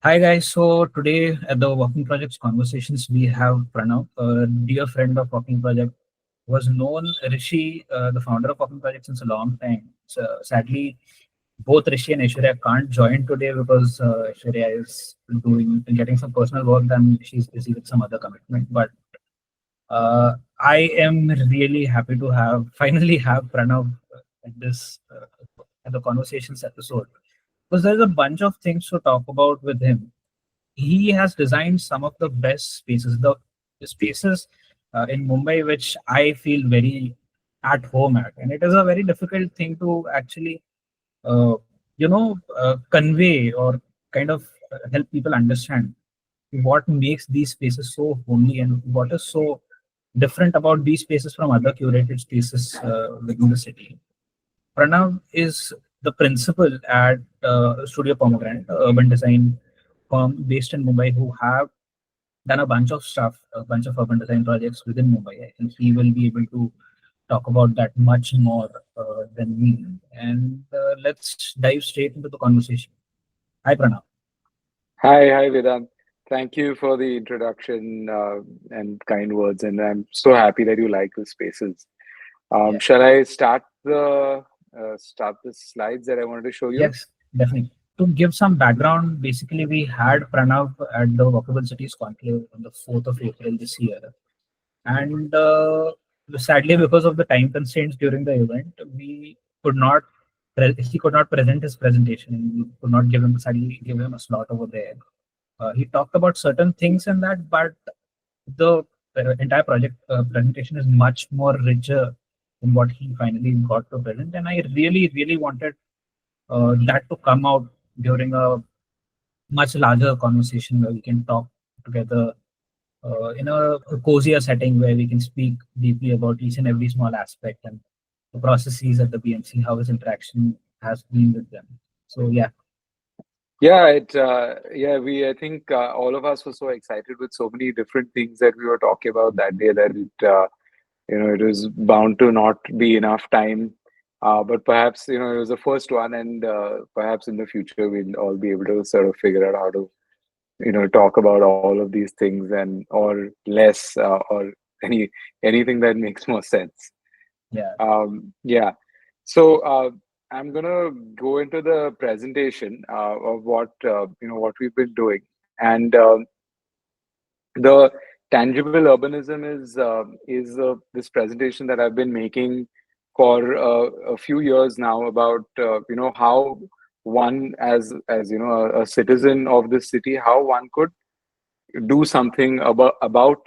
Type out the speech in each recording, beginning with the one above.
Hi guys, so today at the Walking Projects Conversations, we have Pranav, a dear friend of Walking Project, was known Rishi, the founder of Walking Project, since a long time. So sadly, both Rishi and Aishwarya can't join today because Aishwarya is getting some personal work done. She's busy with some other commitment. But I am really happy to have finally have Pranav at this at the conversations episode because there's a bunch of things to talk about with him. He has designed some of the best spaces, the spaces in Mumbai, which I feel very at home at. And it is a very difficult thing to actually, convey or kind of help people understand what makes these spaces so homely and what is so different about these spaces from other curated spaces within the city. Pranav is the principal at Studio Pomegranate, a urban design firm based in Mumbai, who have done a bunch of stuff, a bunch of urban design projects within Mumbai. I think he will be able to talk about that much more than me. And let's dive straight into the conversation. Hi, Pranav. Hi, Vedant. Thank you for the introduction and kind words, and I'm so happy that you like the spaces. Yeah. Shall I start the slides that I wanted to show you? Yes, definitely. To give some background, basically, we had Pranav at the Walkable Cities Conclave on the 4th of April this year. And sadly, because of the time constraints during the event, we could not, he could not present his presentation. We could not sadly give him a slot over there. He talked about certain things in that, but the entire project presentation is much more richer than what he finally got to present. And I really, really wanted that to come out during a much larger conversation where we can talk together in a cozier setting where we can speak deeply about each and every small aspect and the processes at the BMC, how his interaction has been with them. So yeah, I think all of us were so excited with so many different things that we were talking about that day that it was bound to not be enough time. But perhaps, it was the first one, and perhaps in the future we'll all be able to sort of figure out how to, talk about all of these things and or less or anything that makes more sense. yeah, Yeah. So I'm gonna go into the presentation of what we've been doing, and the tangible urbanism is this presentation that I've been making for a few years now about how one as a citizen of this city, how one could do something about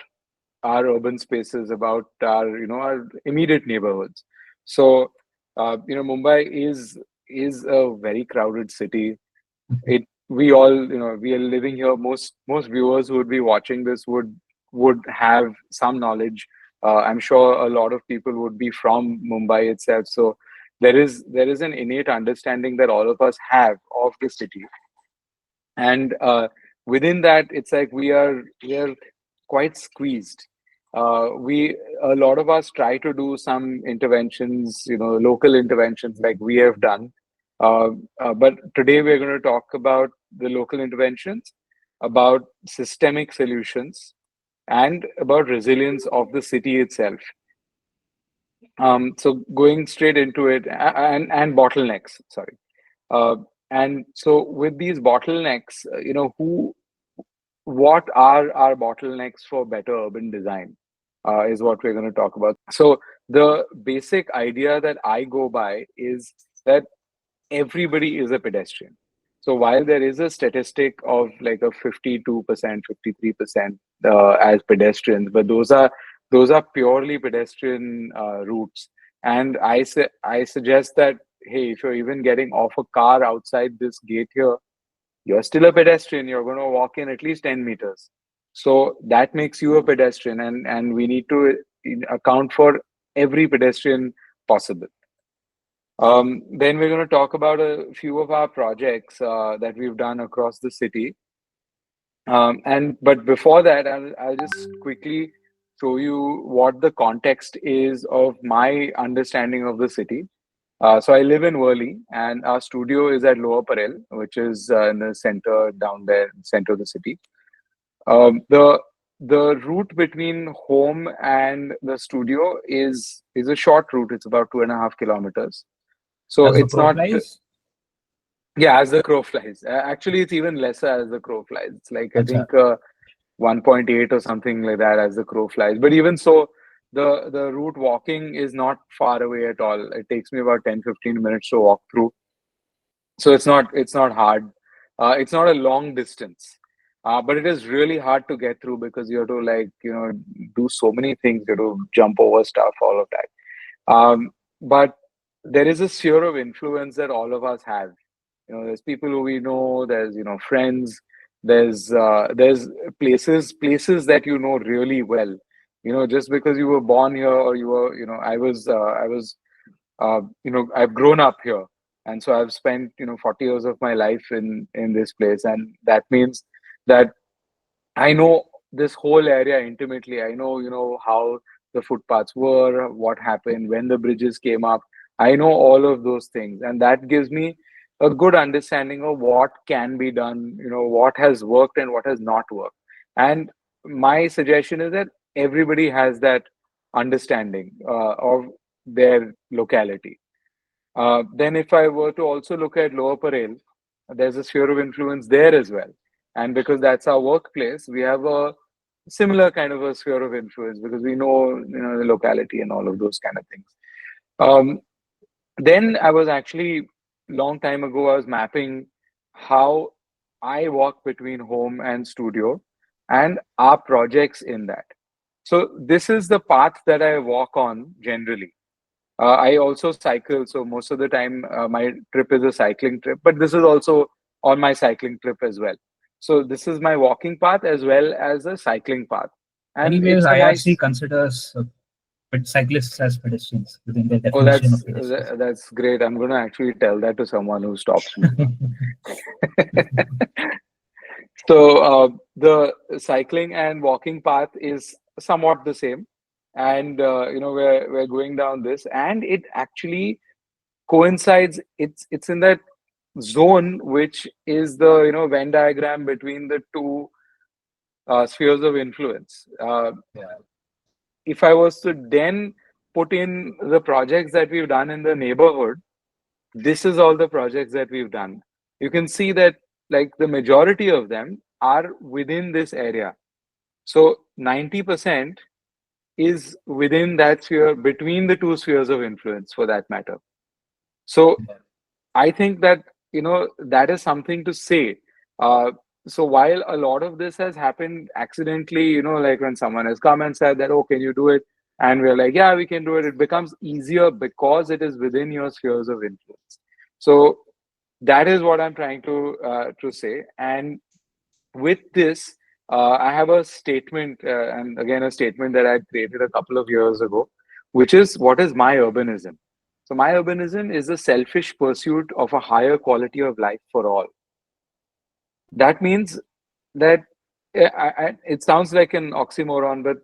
our urban spaces, about our immediate neighborhoods. So Mumbai is a very crowded city. It We all, we are living here. Most viewers who would be watching this would have some knowledge. I'm sure a lot of people would be from Mumbai itself, so there is an innate understanding that all of us have of the city. And within that, it's like we are quite squeezed. We A lot of us try to do some interventions, local interventions like we have done. But today we're going to talk about the local interventions, about systemic solutions, and about resilience of the city itself. So going straight into it, and bottlenecks. Sorry. Uh, and so with these bottlenecks, what are our bottlenecks for better urban design is what we're going to talk about. So the basic idea that I go by is that everybody is a pedestrian. So while there is a statistic of like a 52%, 53% as pedestrians, but those are purely pedestrian routes. And I suggest that, hey, if you're even getting off a car outside this gate here, you're still a pedestrian. You're going to walk in at least 10 meters. So that makes you a pedestrian, and we need to account for every pedestrian possible. Then we're going to talk about a few of our projects that we've done across the city. And but before that, I'll just quickly show you what the context is of my understanding of the city. So I live in Worli, and our studio is at Lower Parel, which is in the center down there, center of the city. The route between home and the studio is a short route. It's about 2.5 kilometers. So As the it's crow not, flies? yeah, as the crow flies. Actually, it's even lesser as the crow flies. It's like I Acha. think 1.8 or something like that as the crow flies. But even so, the route walking is not far away at all. It takes me about 10-15 minutes to walk through, so it's not hard. It's not a long distance, but it is really hard to get through because you have to, like, do so many things. You have to jump over stuff, all of that. But there is a sphere of influence that all of us have. There's people who we know. There's friends. There's places that you know really well. Just because you were born here, or you were, I've grown up here, and so I've spent 40 years of my life in this place, and that means that I know this whole area intimately. I know, how the footpaths were, what happened when the bridges came up. I know all of those things, and that gives me a good understanding of what can be done, what has worked and what has not worked. And my suggestion is that everybody has that understanding of their locality. Then, if I were to also look at Lower Parel, there's a sphere of influence there as well. And because that's our workplace, we have a similar kind of a sphere of influence because we know, the locality and all of those kind of things. Um, then I was actually, long time ago, I was mapping how I walk between home and studio and our projects in that. So this is the path that I walk on generally. I also cycle, so most of the time my trip is a cycling trip, but this is also on my cycling trip as well. So this is my walking path as well as a cycling path, and Anyways, it's a IRC nice. considers cyclists as pedestrians within the Oh, definition that's of pedestrians. that's great. I'm going to actually tell that to someone who stops me. So the cycling and walking path is somewhat the same, and we're going down this, and it actually coincides. It's in that zone which is the Venn diagram between the two spheres of influence. Yeah. If I was to then put in the projects that we've done in the neighborhood, this is all the projects that we've done. You can see that, like, the majority of them are within this area. So 90% is within that sphere, between the two spheres of influence, for that matter. So Yeah. I think that that is something to say. Uh, so while a lot of this has happened accidentally, like when someone has come and said that, "Oh, can you do it?" and we're like, "Yeah, we can do it." It becomes easier because it is within your spheres of influence. So that is what I'm trying to say. And with this, I have a statement, and again a statement that I created a couple of years ago, which is, what is my urbanism? So my urbanism is the selfish pursuit of a higher quality of life for all. That means that, it sounds like an oxymoron, but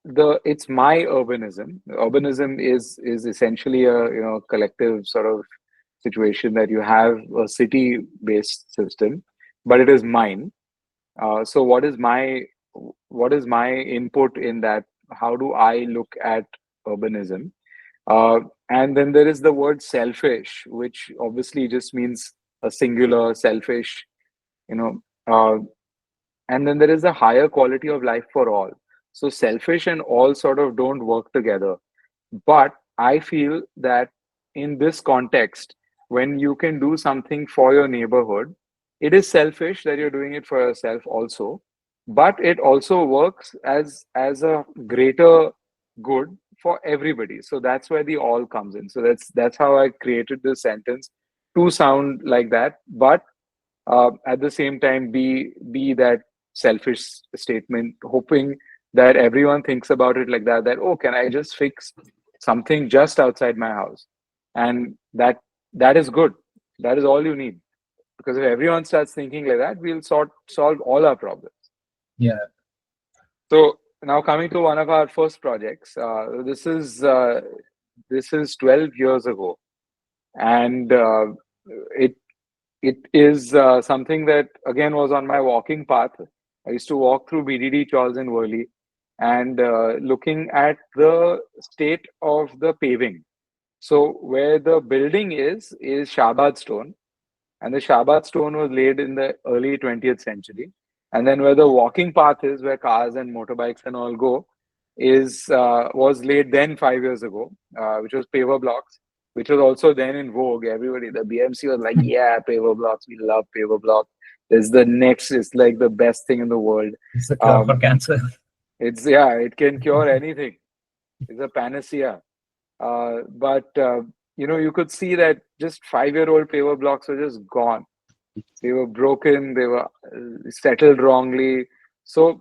the it's my urbanism. Urbanism is essentially a collective sort of situation that you have a city based system, but it is mine. So what is my input in that? How do I look at urbanism? And then there is the word selfish, which obviously just means a singular selfish, you know. And then there is a higher quality of life for all. So selfish and all sort of don't work together. But I feel that in this context, when you can do something for your neighborhood, it is selfish that you're doing it for yourself also, but it also works as a greater good for everybody. So that's where the all comes in. So that's how I created this sentence to sound like that, but at the same time be that selfish statement, hoping that everyone thinks about it like that, that, oh, can I just fix something just outside my house? And that is good. That is all you need, because if everyone starts thinking like that, we'll solve all our problems. Yeah. So now, coming to one of our first projects, this is 12 years ago. and it it is something that again was on my walking path. I used to walk through BDD Chawls in Worli, and looking at the state of the paving. So where the building is Shahbad stone, and the Shahbad stone was laid in the early 20th century. And then where the walking path is, where cars and motorbikes and all go, is was laid then 5 years ago, which was paver blocks, which was also then in vogue. Everybody, the BMC was like, yeah, paver blocks, we love paver blocks. It's the next, it's like the best thing in the world. It's the cure for Um, cancer. it's yeah, it can cure anything. It's a panacea. But you could see that just 5-year-old paver blocks were just gone. They were broken, they were settled wrongly. So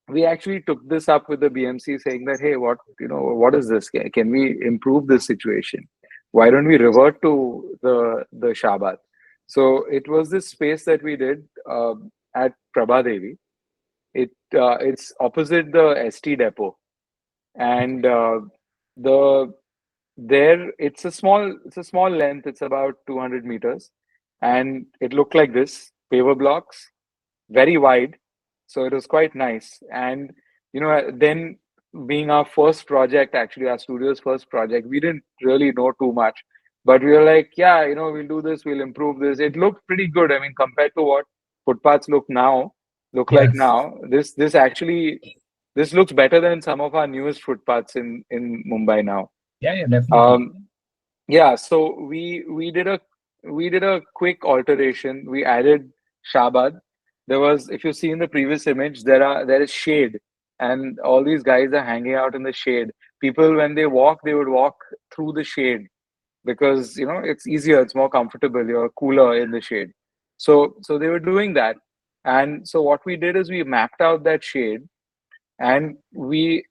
we actually took this up with the BMC, saying that, hey, what is this? Can we improve this situation? Why don't we revert to the Shabat? So it was this space that we did at Prabhadevi. It's opposite the ST depot, and the there it's a small length. It's about 200 meters, and it looked like this: paver blocks, very wide, so it was quite nice. And then, being our first project, actually our studio's first project, we didn't really know too much, but we were like, yeah, we'll do this, we'll improve this. It looked pretty good. I mean, compared to what footpaths look like Yes. now, this looks better than some of our newest footpaths in Mumbai now. Yeah, yeah, definitely. um, yeah, so we did a quick alteration. We added Shabad. There was, if you see in the previous image, there is shade, and all these guys are hanging out in the shade. People, when they walk, they would walk through the shade because it's easier, it's more comfortable, you're cooler in the shade. So they were doing that, and so what we did is we mapped out that shade, and we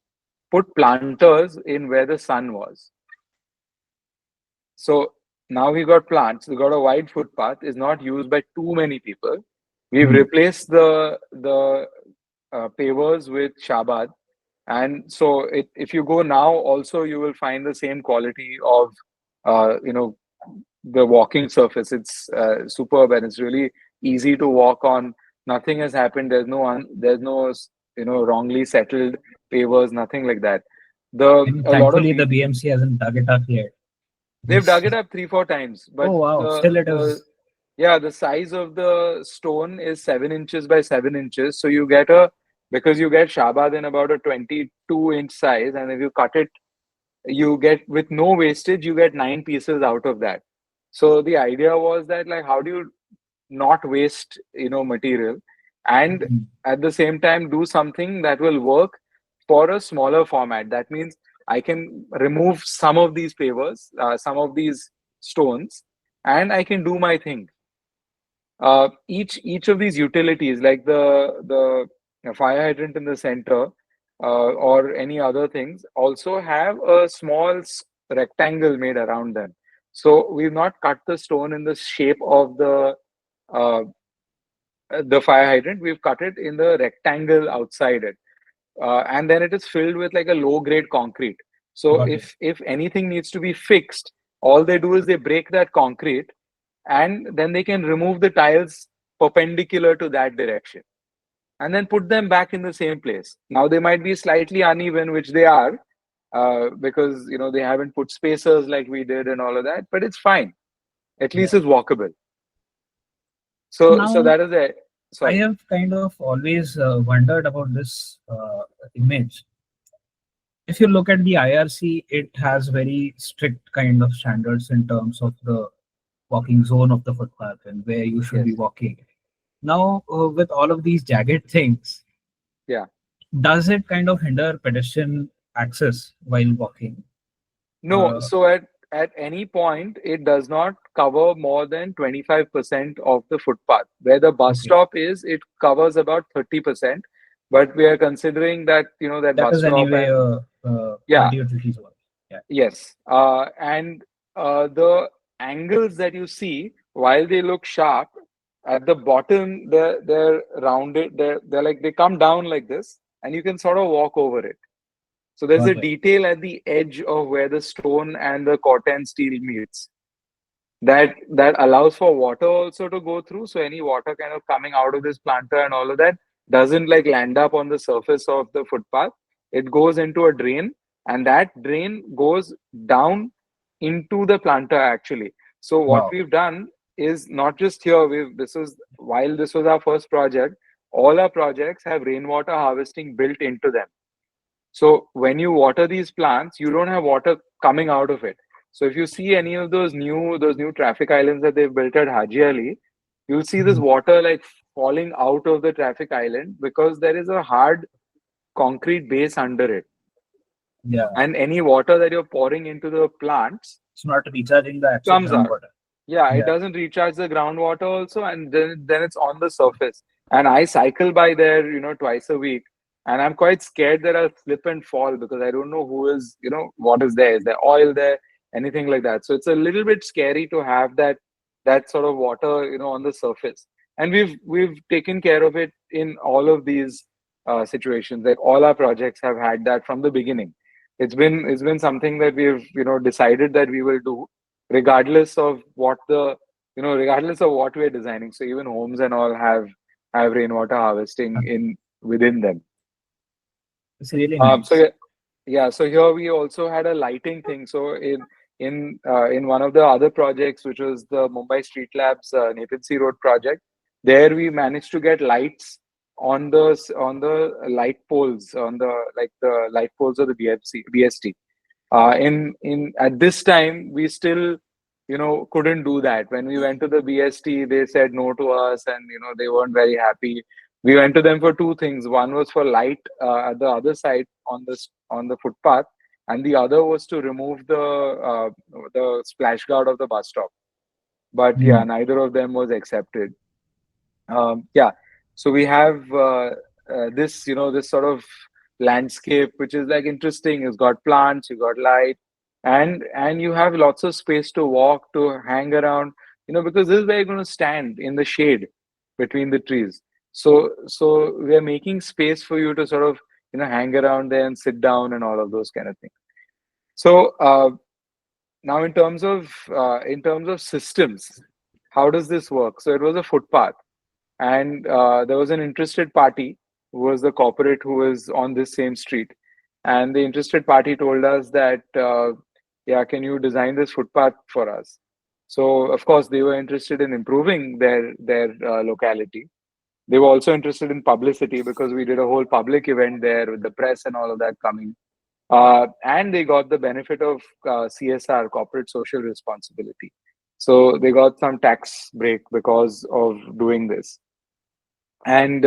put planters in where the sun was. So now we got plants. We got a wide footpath. Is not used by too many people. We've Hmm. replaced the pavers with Shabad, and so if you go now, also you will find the same quality of uh, you know the walking surface. It's superb, and it's really easy to walk on. Nothing has happened. There's no wrongly settled pavers. Nothing like that. The And a lot of thankfully, the BMC hasn't dug it up yet. They've Because, dug it up 3-4 times, but oh wow, still it the is. yeah, the size of the stone is 7 inches by 7 inches. So because you get Shabad in about a 22-inch size, and if you cut it, you get, with no wastage, you get 9 pieces out of that. So the idea was that, like, how do you not waste material, and Mhm. at the same time do something that will work for a smaller format. That means I can remove some of these pavers, some of these stones, and I can do my thing. Each of these utilities, like the fire hydrant in the center, or any other things, also have a small rectangle made around them. So we've not cut the stone in the shape of uh, the fire hydrant. We've cut it in the rectangle outside it, and then it is filled with like a low grade concrete. So Got it. if anything needs to be fixed, all they do is they break that concrete, and then they can remove the tiles perpendicular to that direction, and then put them back in the same place. Now they might be slightly uneven, which they are, because they haven't put spacers like we did and all of that, but it's fine. At Yeah. least it's walkable. So So now that is it. I Sorry. have kind of always wondered about this image. If you look at the IRC, it has very strict kind of standards in terms of the walking zone of the footpath and where you should be Yes. walking. Now, with all of these jagged things, Yeah. does it kind of hinder pedestrian access while walking? No, Uh, so at any point, it does not cover more than 25% of the footpath. Where the bus okay, stop is, it covers about 30%. But we are considering that, that that bus is stop anyway and a yeah, multi-utility zone. Yeah, yes. And the angles that you see, while they look sharp, at the bottom, they're rounded. They're like, they come down like this, and you can sort of walk over it. So there's a got it. detail at the edge of where the stone and the corten steel meets. that allows for water also to go through. So any water kind of coming out of this planter and all of that doesn't like land up on the surface of the footpath. It goes into a drain, and that drain goes down into the planter actually. So what Wow. we've done is not just here. We've this was while this was our first project, all our projects have rainwater harvesting built into them. So when you water these plants, you don't have water coming out of it. So if you see any of those new traffic islands that they've built at Haji Ali, you'll see this Mhm. water like falling out of the traffic island because there is a hard concrete base under it. Yeah. And any water that you're pouring into the plants It's not recharging the actual comes out. groundwater. Yeah, it Yeah. doesn't recharge the groundwater also, and then it's on the surface. And I cycle by there, twice a week, and I'm quite scared that I'll slip and fall because I don't know what is there. Is there oil there? Anything like that. So it's a little bit scary to have that sort of water, on the surface. And we've taken care of it in all of these situations. Like all our projects have had that from the beginning. It's been something that we've decided that we will do regardless of regardless of what we're designing. So even homes and all have rainwater harvesting in within them. It's really So nice. yeah, yeah, so here we also had a lighting thing. So in one of the other projects, which was the Mumbai Street Labs Nepean Sea Road project, there we managed to get lights on the light poles on the light poles of the BST. In at this time, we still couldn't do that. When we went to the BST, they said no to us, and they weren't very happy. We went to them for two things. One was for light at the other side on the footpath, and the other was to remove the splash guard of the bus stop. But yeah, Mm. neither of them was accepted. Yeah, so we have this sort of landscape which is like interesting. It's got plants, you got light, and you have lots of space to walk, to hang around, because this is where you're going to stand in the shade between the trees. So we are making space for you to sort of hang around there and sit down and all of those kind of things. So now in terms of systems, how does this work? So it was a footpath, and there was an interested party who was the corporate who was on this same street, and the interested party told us that yeah, can you design this footpath for us? So of course they were interested in improving their locality. They were also interested in publicity because we did a whole public event there with the press and all of that coming, and they got the benefit of CSR, corporate social responsibility. So they got some tax break because of doing this. And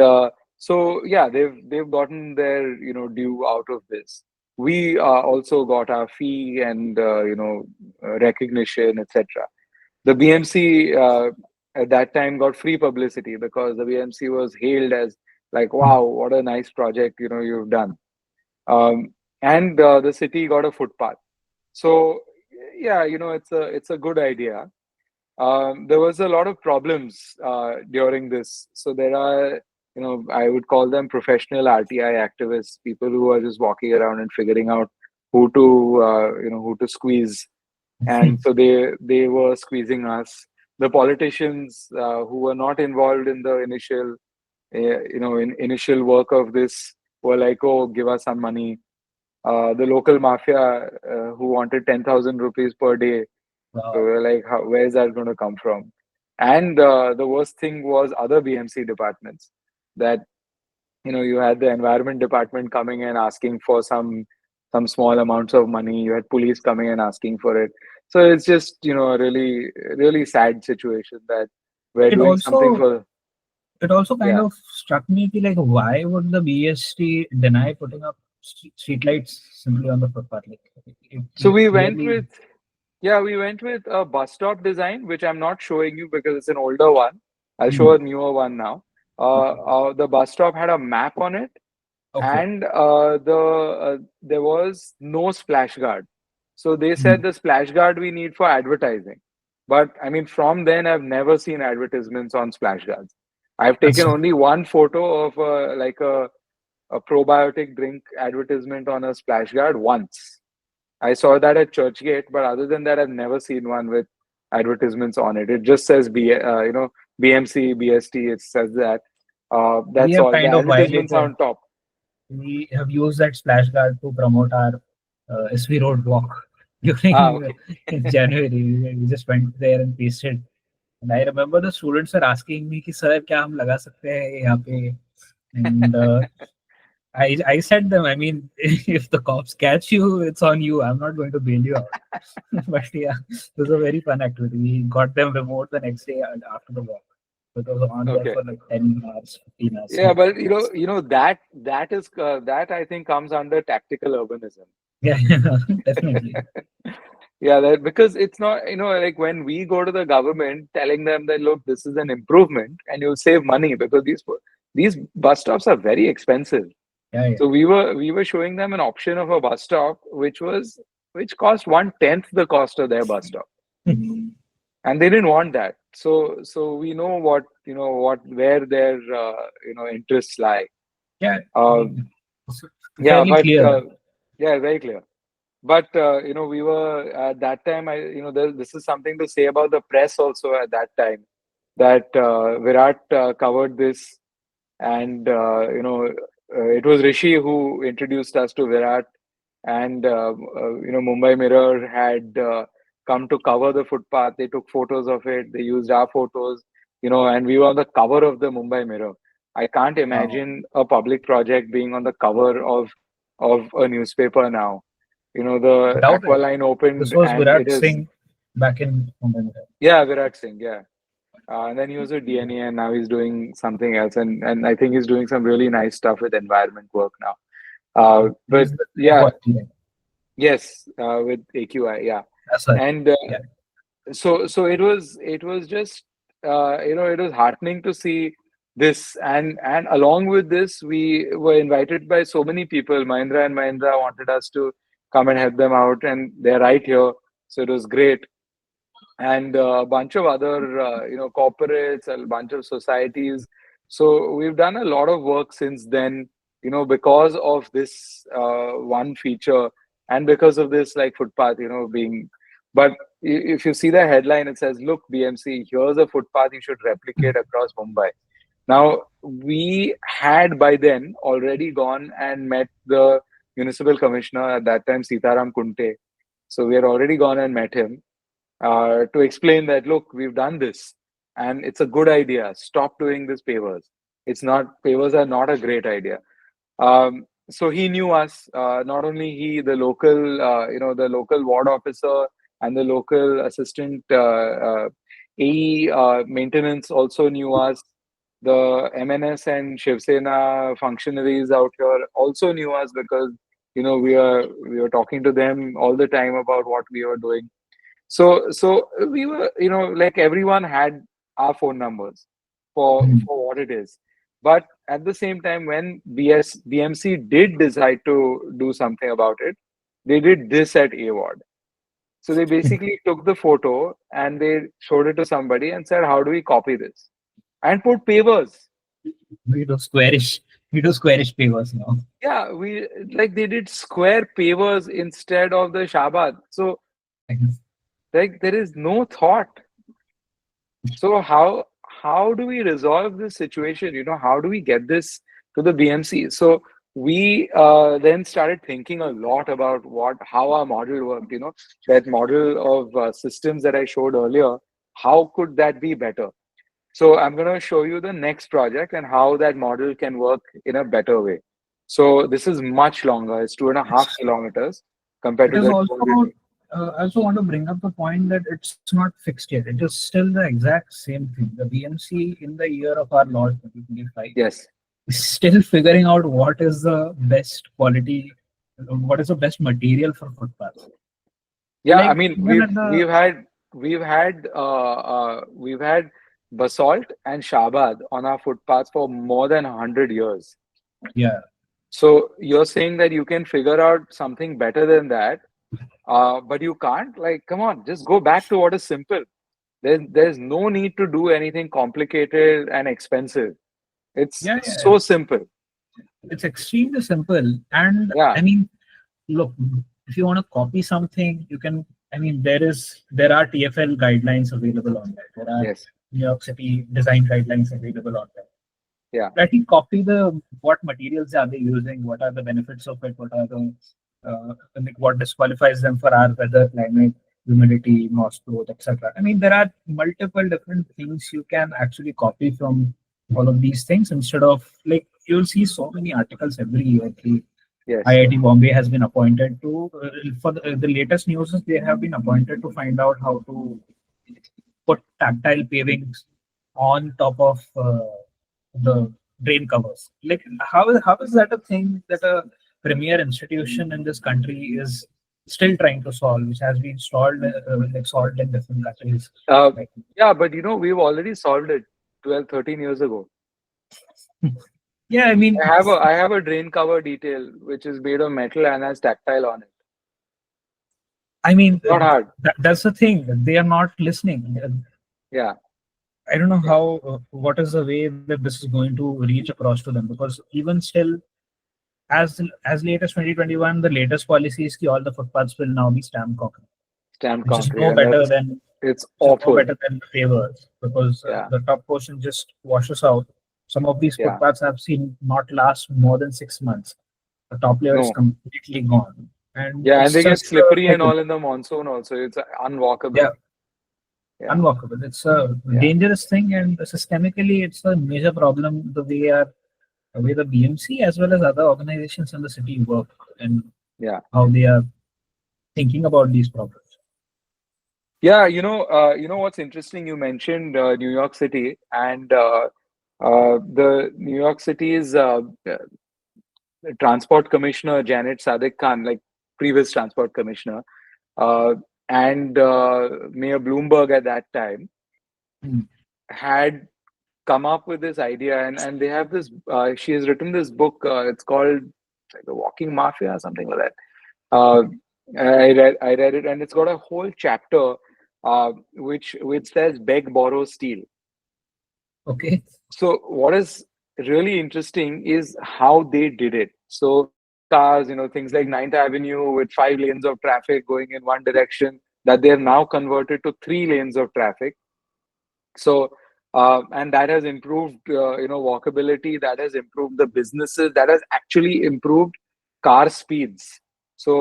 so yeah, they've gotten their due out of this. We also got our fee and recognition, etc. The BMC at that time got free publicity because the BMC was hailed as like, wow, what a nice project you've done. And the city got a footpath. So yeah, it's a good idea. There was a lot of problems during this. So there are, I would call them professional RTI activists, people who are just walking around and figuring out who to squeeze. And so they were squeezing us. The politicians who were not involved in the initial work of this were like, oh, give us some money. The local mafia who wanted 10,000 rupees per day, so Wow. we're like, where is that going to come from? And the worst thing was other BMC departments that you had the environment department coming and asking for some small amounts of money. You had police coming and asking for it. So it's just a really really sad situation that we're It doing something also for. it also kind Yeah. of struck me ki, like why would the BST deny putting up streetlights simply on the footpath? Like So it we went clearly. with Yeah, we went with a bus stop design, which I'm not showing you because it's an older one. I'll show Hmm. a newer one now. Okay. The bus stop had a map on it, Okay. and there was no splash guard. So they said Hmm. the splash guard we need for advertising. But I mean, from then I've never seen advertisements on splash guards. I've taken That's only one photo of a probiotic drink advertisement on a splash guard once. I saw that at Churchgate, but other than that, I've never seen one with advertisements on it. It just says BMC, BST. It says that. We That's have all. The kind of advertisements are violated. on top. We have used that splash guard to promote our SV Road walk Ah, during okay. in January. We just went there and pasted. And I remember the students were asking me, कि, "Sir, क्या हम लगा सकते हैं यहाँ पे?" And I said them, I mean, if the cops catch you, it's on you. I'm not going to bail you out. But yeah, it was a very fun activity. We got them remote the next day after the walk. It was on there Okay. for like 10 hours, 15 hours. Yeah, but that I think comes under tactical urbanism. Yeah, definitely. Yeah, that because it's not, like when we go to the government telling them that, look, this is an improvement and you'll save money because these bus stops are very expensive. Yeah, yeah. So we were showing them an option of a bus stop which cost 1/10 the cost of their bus stop, and they didn't want that. So we know where their interests lie. Yeah, I Uh, mean, it's yeah, fairly but clear. yeah, very clear. But we were at that time. This is something to say about the press also at that time, that Virat covered this, and it was Rishi who introduced us to Virat, and Mumbai Mirror had come to cover the footpath. They took photos of it. They used our photos, and we were on the cover of the Mumbai Mirror. I can't Wow. imagine a public project being on the cover of a newspaper now. The Doubt aqua it. line This opened, was and it Virat is, Singh back in Mumbai. yeah, Virat Singh, yeah. And then he was with DNA, and now he's doing something else, and I think he's doing some really nice stuff with environment work now. But He's the yeah, quality. yes, with AQI, yeah. That's right. And Yeah. so it was just it was heartening to see this, and along with this, we were invited by so many people. Mahindra and Mahindra wanted us to come and help them out, and they're right here, so it was great. And a bunch of other corporates, a bunch of societies. So we've done a lot of work since then, because of this one feature, and because of this, like, footpath, being. But if you see the headline, it says, look, BMC, here's a footpath you should replicate across Mumbai. Now, we had by then already gone and met the municipal commissioner at that time, Sitaram Kunte. So we had already gone and met him to explain that, look, we've done this and it's a good idea. Stop doing this pavers. Pavers are not a great idea. So he knew us. Not only he, the local ward officer and the local assistant AE maintenance also knew us. The MNS and Shiv Sena functionaries out here also knew us because we were talking to them all the time about what we were doing. So we were, like, everyone had our phone numbers Mhm. for what it is. But at the same time, when BMC did decide to do something about it, they did this at A Ward. So they basically took the photo and they showed it to somebody and said, "How do we copy this?" And put pavers. We do squarish. We do squarish pavers now. Yeah, they did square pavers instead of the Shabad. So, like, there is no thought. So how do we resolve this situation? How do we get this to the BMC? So we then started thinking a lot about how our model worked. That model of systems that I showed earlier. How could that be better? So I'm going to show you the next project and how that model can work in a better way. So this is much longer. It's 2.5 kilometers compared It to is the also, 200. I also want to bring up the point that it's not fixed yet. It is still the exact same thing. The BMC in the year of our Lord 2025 Yes. is still figuring out what is the best quality, what is the best material for footpaths. Yeah, I Like mean, even we've at the we've had we've had we've had basalt and shabad on our footpaths for more than 100 years. yeah, So you're saying that you can figure out something better than that, but you can't. Like, come on, just go back to what is simple. There's no need to do anything complicated and expensive. It's yeah, yeah. so simple. It's extremely simple. And Yeah, I mean, look, if you want to copy something, you can I mean, there are TFL guidelines available on that. There are Yes. New York City design guidelines available on that. Yeah. I think copy the what materials are they using, what are the benefits of it, what are the like what disqualifies them for our weather, climate, humidity, moss growth, etc. I mean, there are multiple different things you can actually copy from all of these things instead of like you'll see so many articles every year. The Yes. IIT Bombay has been appointed to for the latest news is they have been appointed to find out how to put tactile pavings on top of the drain covers. Like, how is that a thing that a premier institution in this country is still trying to solve, which has been solved in different countries? Uh, Like, yeah, but we've already solved it 12, 13 years ago. yeah, I mean, I have a drain cover detail which is made of metal and has tactile on it. Not hard. that's the thing. They are not listening. Yeah. I don't know Yeah. how. What is the way that this is going to reach across to them? Because even still, as late as 2021, the latest policy is that all the footpaths will now be stamped concrete, Stamped which is concrete, no and better that's than it's which is no awful. better than the pavers because Yeah. the top portion just washes out. Some of these Yeah. footpaths I've seen not last more than 6 months. The top layer is No. completely gone, and Yeah, and it's they get just a slippery and headache. all in the monsoon also. It's unwalkable. Yeah, Yeah. unwalkable. It's a Yeah. dangerous thing, and systemically, it's a major problem. The way the BMC as well as other organizations in the city work and Yeah. how they are thinking about these problems. Yeah, what's interesting? You mentioned New York City, and the New York City's transport commissioner Janet Sadiq Khan, like previous transport commissioner, uh, and Mayor Bloomberg at that time Hmm. had come up with this idea, and they have this. She has written this book. It's called like the Walking Mafia or something like that. Uh, I read it, and it's got a whole chapter which says beg, borrow, steal. Okay. So what is really interesting is how they did it. So cars, things like Ninth Avenue with 5 lanes of traffic going in one direction, that they're now converted to 3 lanes of traffic. So and that has improved walkability, that has improved the businesses, that has actually improved car speeds. So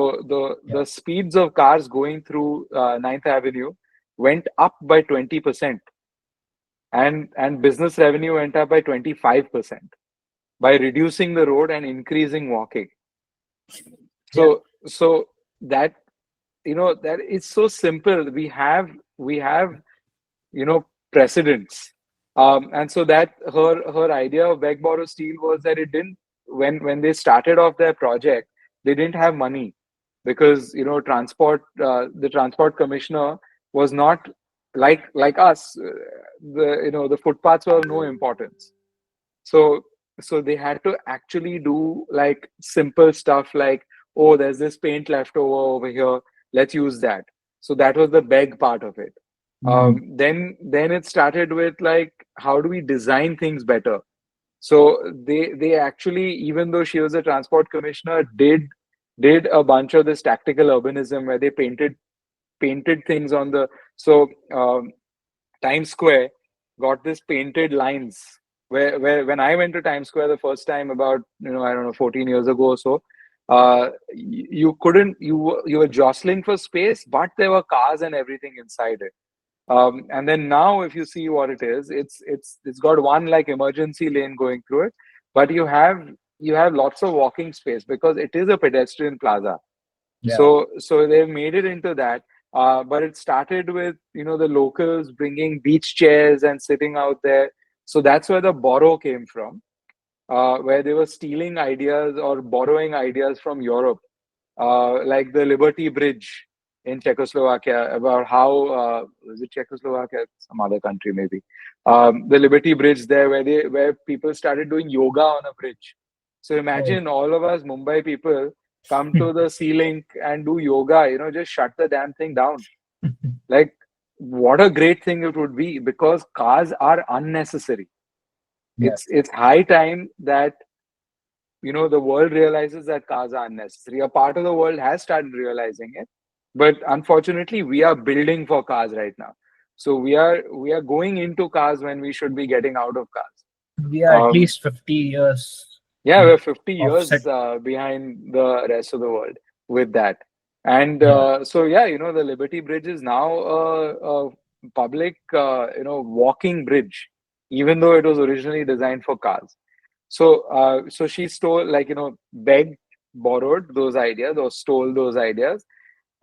Yeah. the speeds of cars going through Ninth Avenue went up by 20%, and business revenue went up by 25% by reducing the road and increasing walking. Yeah. So that that it's so simple. We have precedents. And so that her idea of beg borrow steal was that it didn't, when they started off their project, they didn't have money because the transport commissioner was not like us. The footpaths were of no importance. So they had to actually do like simple stuff like, oh, there's this paint left over here, let's use that. So that was the beg part of it. Hmm. Then it started with like, how do we design things better? So they actually, even though she was a transport commissioner, did a bunch of this tactical urbanism where they painted things on the. So Times Square got this painted lines where when I went to Times Square the first time about, I don't know, 14 years ago or so, you couldn't, you were jostling for space, but there were cars and everything inside it. And then now, if you see what it is, it's got one like emergency lane going through it, but you have lots of walking space because it is a pedestrian plaza. Yeah. So they've made it into that. But it started with the locals bringing beach chairs and sitting out there. So that's where the borrow came from, where they were stealing ideas or borrowing ideas from Europe, like the Liberty Bridge in Czechoslovakia. About how was it Czechoslovakia, some other country maybe. The Liberty Bridge there, where people started doing yoga on a bridge. So Oh. imagine all of us Mumbai people come to the Sea Link and do yoga. Just shut the damn thing down. Like, what a great thing it would be, because cars are unnecessary. Yeah. It's high time that the world realizes that cars are unnecessary. A part of the world has started realizing it, But unfortunately, we are building for cars right now. So we are going into cars when we should be getting out of cars. We are at Um, least 50 years yeah, we're 50 offset. years behind the rest of the world with that. And Yeah, so, yeah, the Liberty Bridge is now a public, walking bridge, even though it was originally designed for cars. So she stole, like, begged, borrowed those ideas or stole those ideas.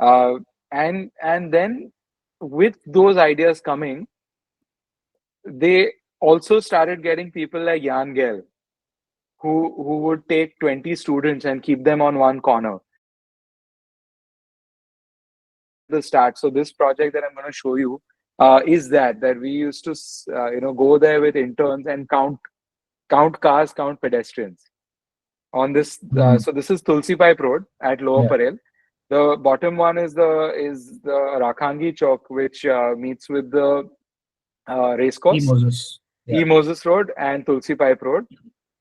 Uh, and then with those ideas coming, they also started getting people like Jan Gell, who would take 20 students and keep them on one corner. The start. So this project that I'm going to show you is that we used to go there with interns and count cars, count pedestrians on this. mm, So this is Tulsi Pipe Road at Lower yeah. Parel. The bottom one is the Rakhangi Chowk, which meets with the E racecourse, Moses, E yeah, Moses Road and Tulsi Pipe Road.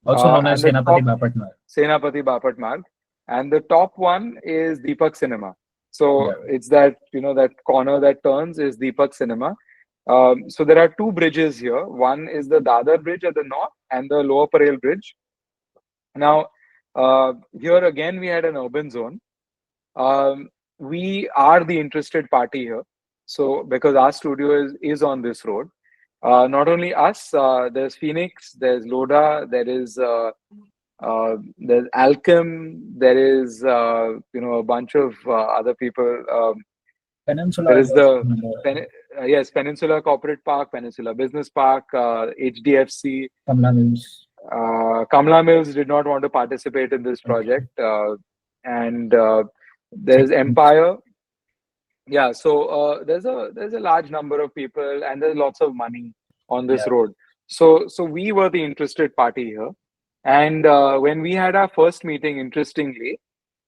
also known as And the Senapati top, Bapat Marg. Senapati Bapat Marg, and the top one is Deepak Cinema. So Yeah, it's that corner that turns is Deepak Cinema. So there are two bridges here. One is the Dadar Bridge at the north and the Lower Parel Bridge. Now, here again we had an urban zone. Um, we are the interested party here. So because our studio is on this road. Not only us, there's Phoenix, there's Loda, there's Alchem, there is a bunch of other people. There Peninsula is is also the another. yes, Peninsula Corporate Park, Peninsula Business Park, HDFC. Kamla Mills. Kamla Mills did not want to participate in this Okay. project, and there's Second. Empire. Yeah, so there's a large number of people, and there's lots of money on this Yeah. road. So we were the interested party here, and when we had our first meeting, interestingly,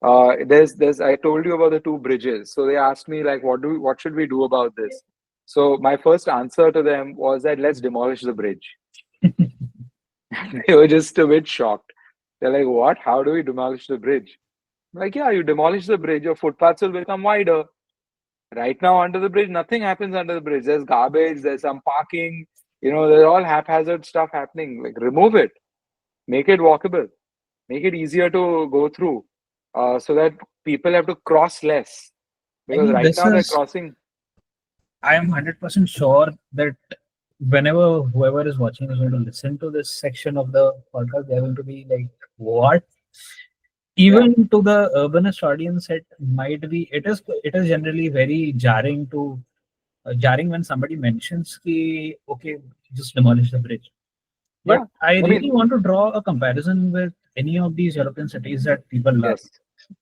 there's I told you about the two bridges. So they asked me, like, what should we do about this? So my first answer to them was that let's demolish the bridge. They were just a bit shocked. They're like, what? How do we demolish the bridge? I'm like, yeah, you demolish the bridge, your footpaths will become wider. Right now, under the bridge, nothing happens under the bridge. There's garbage, there's some parking, there's all haphazard stuff happening. Like, remove it, make it walkable, make it easier to go through, so that people have to cross less. I Because mean, right this now they're is, crossing. I am 100% sure that whenever whoever is watching is going to listen to this section of the podcast, they're going to be like, what? Yeah, Even to the urbanist audience, it is generally very jarring when somebody mentions ki, okay, just demolish the bridge. But yeah. I I really mean, want to draw a comparison with any of these European cities that people love. yes,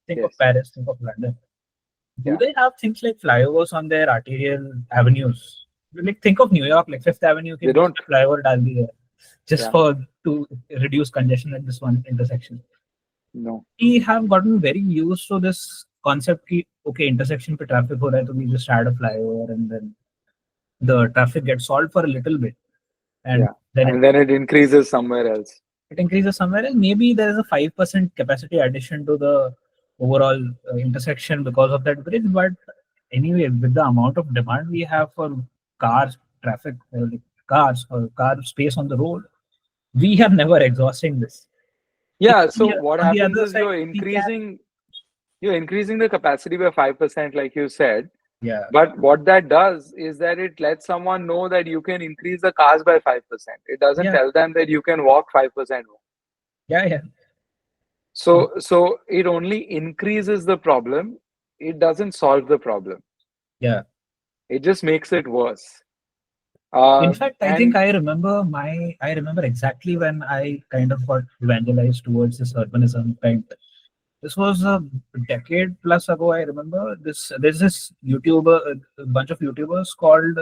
Think of yes, Paris, think of London. Do yeah. they have things like flyovers on their arterial avenues? Like think of New York, like Fifth Avenue के They beach don't. में flyover डाल दी है, just Yeah, for to reduce congestion at this one intersection. no. We have gotten very used to this concept कि okay intersection पे traffic हो रहा है तो we just add a flyover and then the traffic gets solved for a little bit and Yeah. then And then it increases somewhere else. it increases somewhere else. Maybe there is a 5% capacity addition to the overall intersection because of that bridge. But anyway, with the amount of demand we have for cars, traffic, like cars or car space on the road, we are never exhausting this. Yeah. So what On the happens other is side, we can. you're increasing the capacity by 5%, like you said. Yeah, But what that does is that it lets someone know that you can increase the cars by 5%. It doesn't yeah, tell them that you can walk 5% more. yeah, yeah, So it only increases the problem. It doesn't solve the problem. yeah. It just makes it worse. In fact, And I remember exactly when I kind of got evangelized towards this urbanism bent. This was a decade plus ago. I remember this. There's this YouTuber, a bunch of YouTubers called.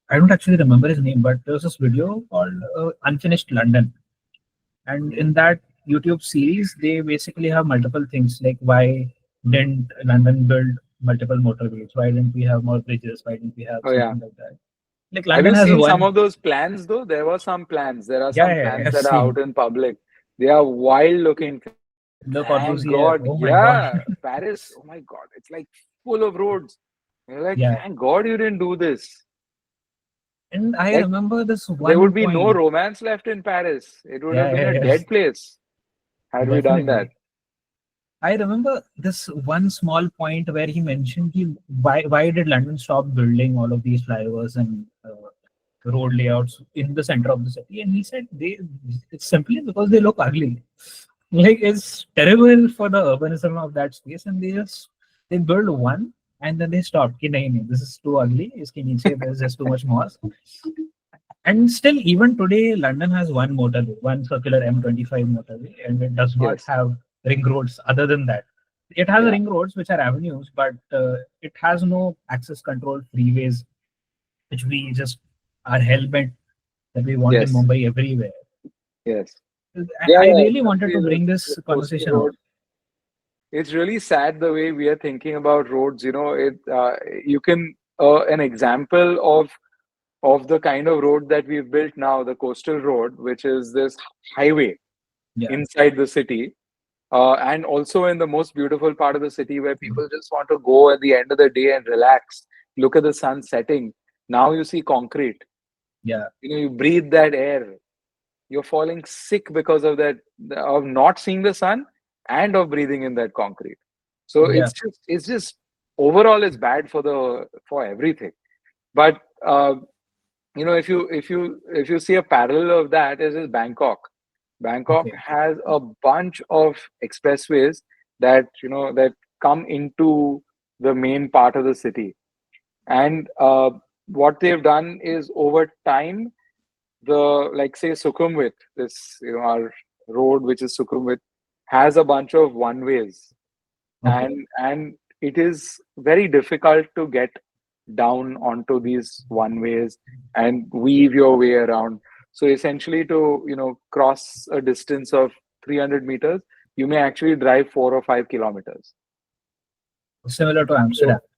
I don't actually remember his name, but there was this video called "Unfinished London," and Mhm. in that YouTube series, they basically have multiple things like why didn't London build multiple motorways? Why didn't we have more bridges? Why didn't we have Oh yeah. something like that? Like Have London you has seen some one. of those plans though? There were some plans. There are Yeah, some yeah, plans I've that are seen. out in public. They are wild looking things. The Thank Corbusier. God. Oh my God. Yeah, Paris. Oh my God, it's like full of roads. You're like, Yeah. thank God you didn't do this. And I Like, remember this there would one be no point. romance left in Paris. It would have Yeah, been yeah, a yeah. dead place had we done that. Definitely. I remember this one small point where he mentioned why did London stop building all of these flyovers and road layouts in the center of the city? And he said it's simply because they look ugly. Like it's terrible for the urbanism of that space, and they build one and then they stop. Ki, nahi, nahi, this is too ugly. Iske niche there's just too much moss. And still, even today, London has one motorway, one circular M25 motorway, and it does not Yes. have ring roads other than that. It has Yeah. ring roads, which are avenues, but it has no access control freeways, which we just are hell bent that we want in Yes. Mumbai everywhere. Yes. Yeah. I Yeah. really wanted Especially to bring the this coastal conversation road. out. It's really sad the way we are thinking about roads. You can an example of the kind of road that we've built now, the coastal road, which is this highway Yeah, inside the city, and also in the most beautiful part of the city where people just want to go at the end of the day and relax, look at the sun setting. Now you see concrete. yeah, You breathe that air. You're falling sick because of that, of not seeing the sun and of breathing in that concrete. So yeah. it's just overall it's bad for everything. But if you see a parallel of that is Bangkok. Bangkok Okay, has a bunch of expressways that come into the main part of the city, and what they've done is over time, the like say Sukhumvit, this our road which is Sukhumvit, has a bunch of one ways, okay. and it is very difficult to get down onto these one ways and weave your way around. So essentially, to cross a distance of 300 meters, you may actually drive 4 or 5 kilometers. Similar to Amsterdam. So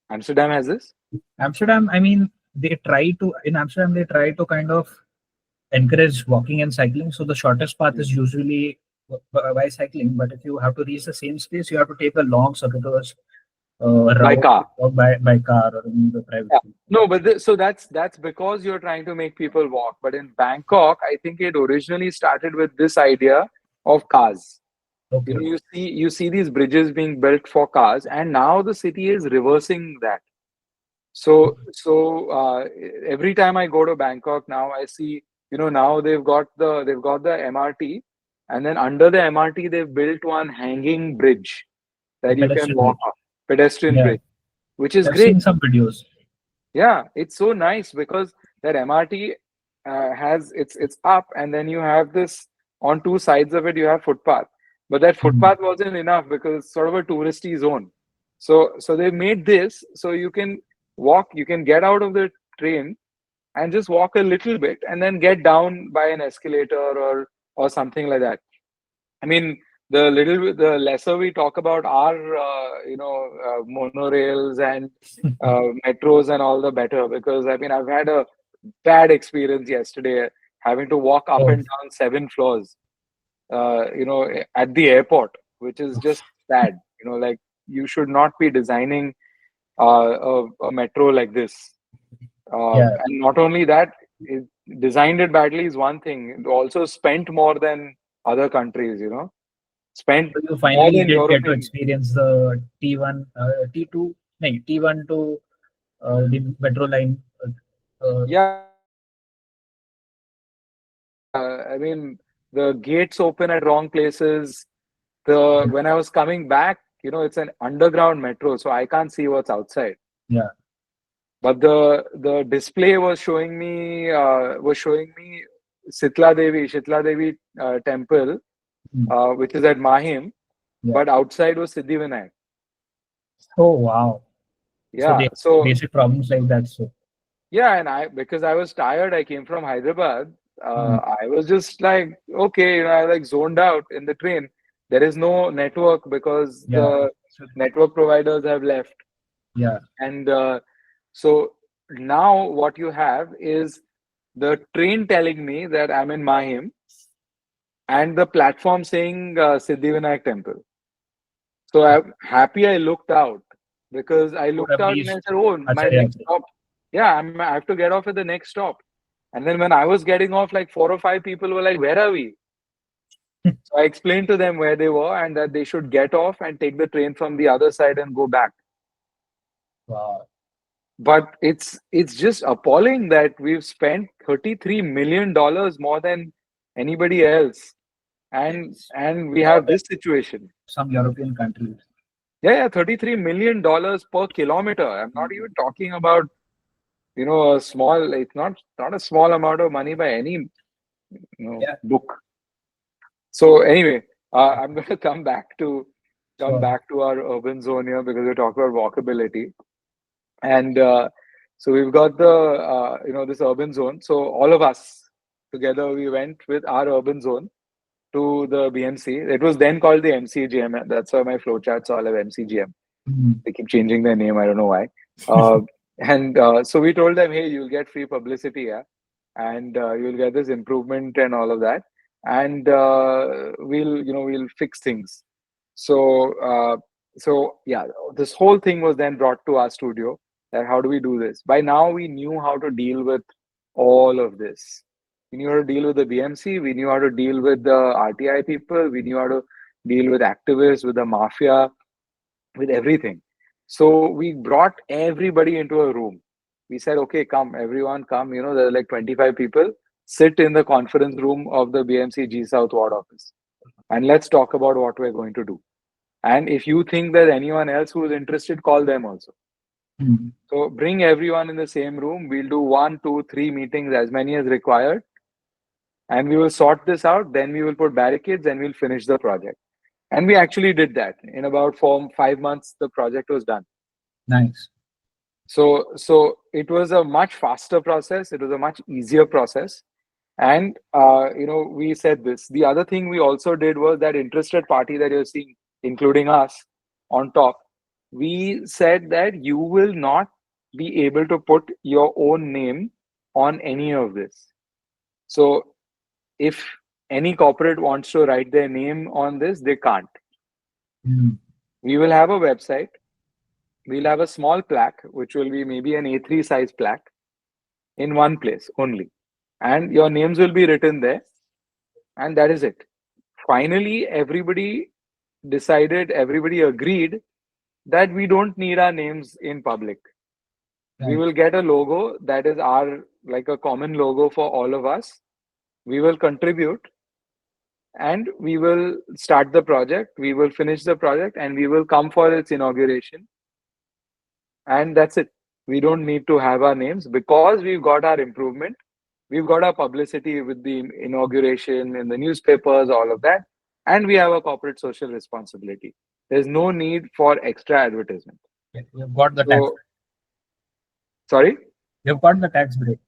Amsterdam has this. Amsterdam, I mean, in Amsterdam, they try to kind of encourage walking and cycling. So the shortest path is Mm. usually by cycling. But if you have to reach the same space, you have to take a long circuitous By route car. or by car or in the private Yeah. vehicle. No, but so that's because you're trying to make people walk. But in Bangkok, I think it originally started with this idea of cars. Okay. You see these bridges being built for cars, and now the city is reversing that. So every time I go to Bangkok now, I see now they've got the MRT, and then under the MRT they've built one hanging bridge The that you can pedestrian walk bridge. on, pedestrian Yeah, bridge, which is I've great. seen some videos. Yeah, it's so nice because that MRT has it's up, and then you have this on two sides of it. You have footpath, but that Mhm. footpath wasn't enough because it's sort of a touristy zone. So they made this so you can walk, you can get out of the train and just walk a little bit, and then get down by an escalator or something like that. I mean, the lesser we talk about our monorails and metros and all, the better. Because I mean, I've had a bad experience yesterday having to walk up Oh, and down 7 floors, at the airport, which is just sad. Like, you should not be designing a metro like this. yeah. And not only that, it, designed it badly is one thing. It also spent more than other countries. Spent So you more finally than did get to European. experience the T1, T2, no, T1 to the metro line. Yeah, I mean, the gates open at wrong places. The When I was coming back, it's an underground metro, so I can't see what's outside. Yeah. But the display was showing me Shitla Devi temple, Mm. which is at Mahim, Yeah. but outside was Siddhivinayak. Oh, wow. So Yeah, they so basic problems like that. So yeah, and because I was tired, I came from Hyderabad. mm, I was just like, okay, I like zoned out in the train. There is no network because yeah. the So, network providers have left. yeah. And so now what you have is the train telling me that I'm in Mahim, and the platform saying Siddhivinayak Temple. So Wow. I'm happy I looked out, because I Would looked have out and I reached said, "Oh, my Acharya. next stop." Yeah, I have to get off at the next stop. And then when I was getting off, like four or five people were like, "Where are we?" So I explained to them where they were and that they should get off and take the train from the other side and go back. Wow. But it's just appalling that we've spent $33 million more than anybody else, It's and we more have than this situation. some European countries. Yeah, $33 million per kilometer. I'm not even talking about, a small. It's not a small amount of money by any Yeah. book. So anyway, I'm going to come So back to our urban zone here, because we're talking about walkability. And so we've got the this urban zone. So all of us together, we went with our urban zone to the BMC. It was then called the MCGM. That's why my flowcharts all have MCGM. mm, They keep changing their name. I don't know why. And so we told them, hey, you'll get free publicity, yeah, and you'll get this improvement and all of that, and we'll fix things. So yeah, this whole thing was then brought to our studio. That how do we do this? By now we knew how to deal with all of this. We knew how to deal with the BMC. We knew how to deal with the RTI people. We knew how to deal with activists, with the mafia, with everything. So we brought everybody into a room. We said, okay, come, everyone come. There are like 25 people. Sit in the conference room of the BMC G South Ward office. And let's talk about what we're going to do. And if you think there's anyone else who is interested, call them also. mm, So bring everyone in the same room. We'll do 1, 2, 3 meetings, as many as required. And we will sort this out. Then we will put barricades and we'll finish the project. And we actually did that. In about 4, 5 months, the project was done. nice. So it was a much faster process. It was a much easier process. And we said this. The other thing we also did was that interested party that you're seeing, including us, on top. We said that you will not be able to put your own name on any of this. So if any corporate wants to write their name on this, they can't. Mm, We will have a website. We'll have a small plaque, which will be maybe an A3 size plaque, in one place only. And your names will be written there. And that is it. Finally, everybody agreed that we don't need our names in public. We right. will get a logo that is like a common logo for all of us. We will contribute and we will start the project. We will finish the project and we will come for its inauguration. And that's it. We don't need to have our names, because we've got our improvement. We've got our publicity with the inauguration in the newspapers, all of that. And we have a corporate social responsibility. There's no need for extra advertisement. Yeah, we've got the tax. So, sorry? We've got the tax break.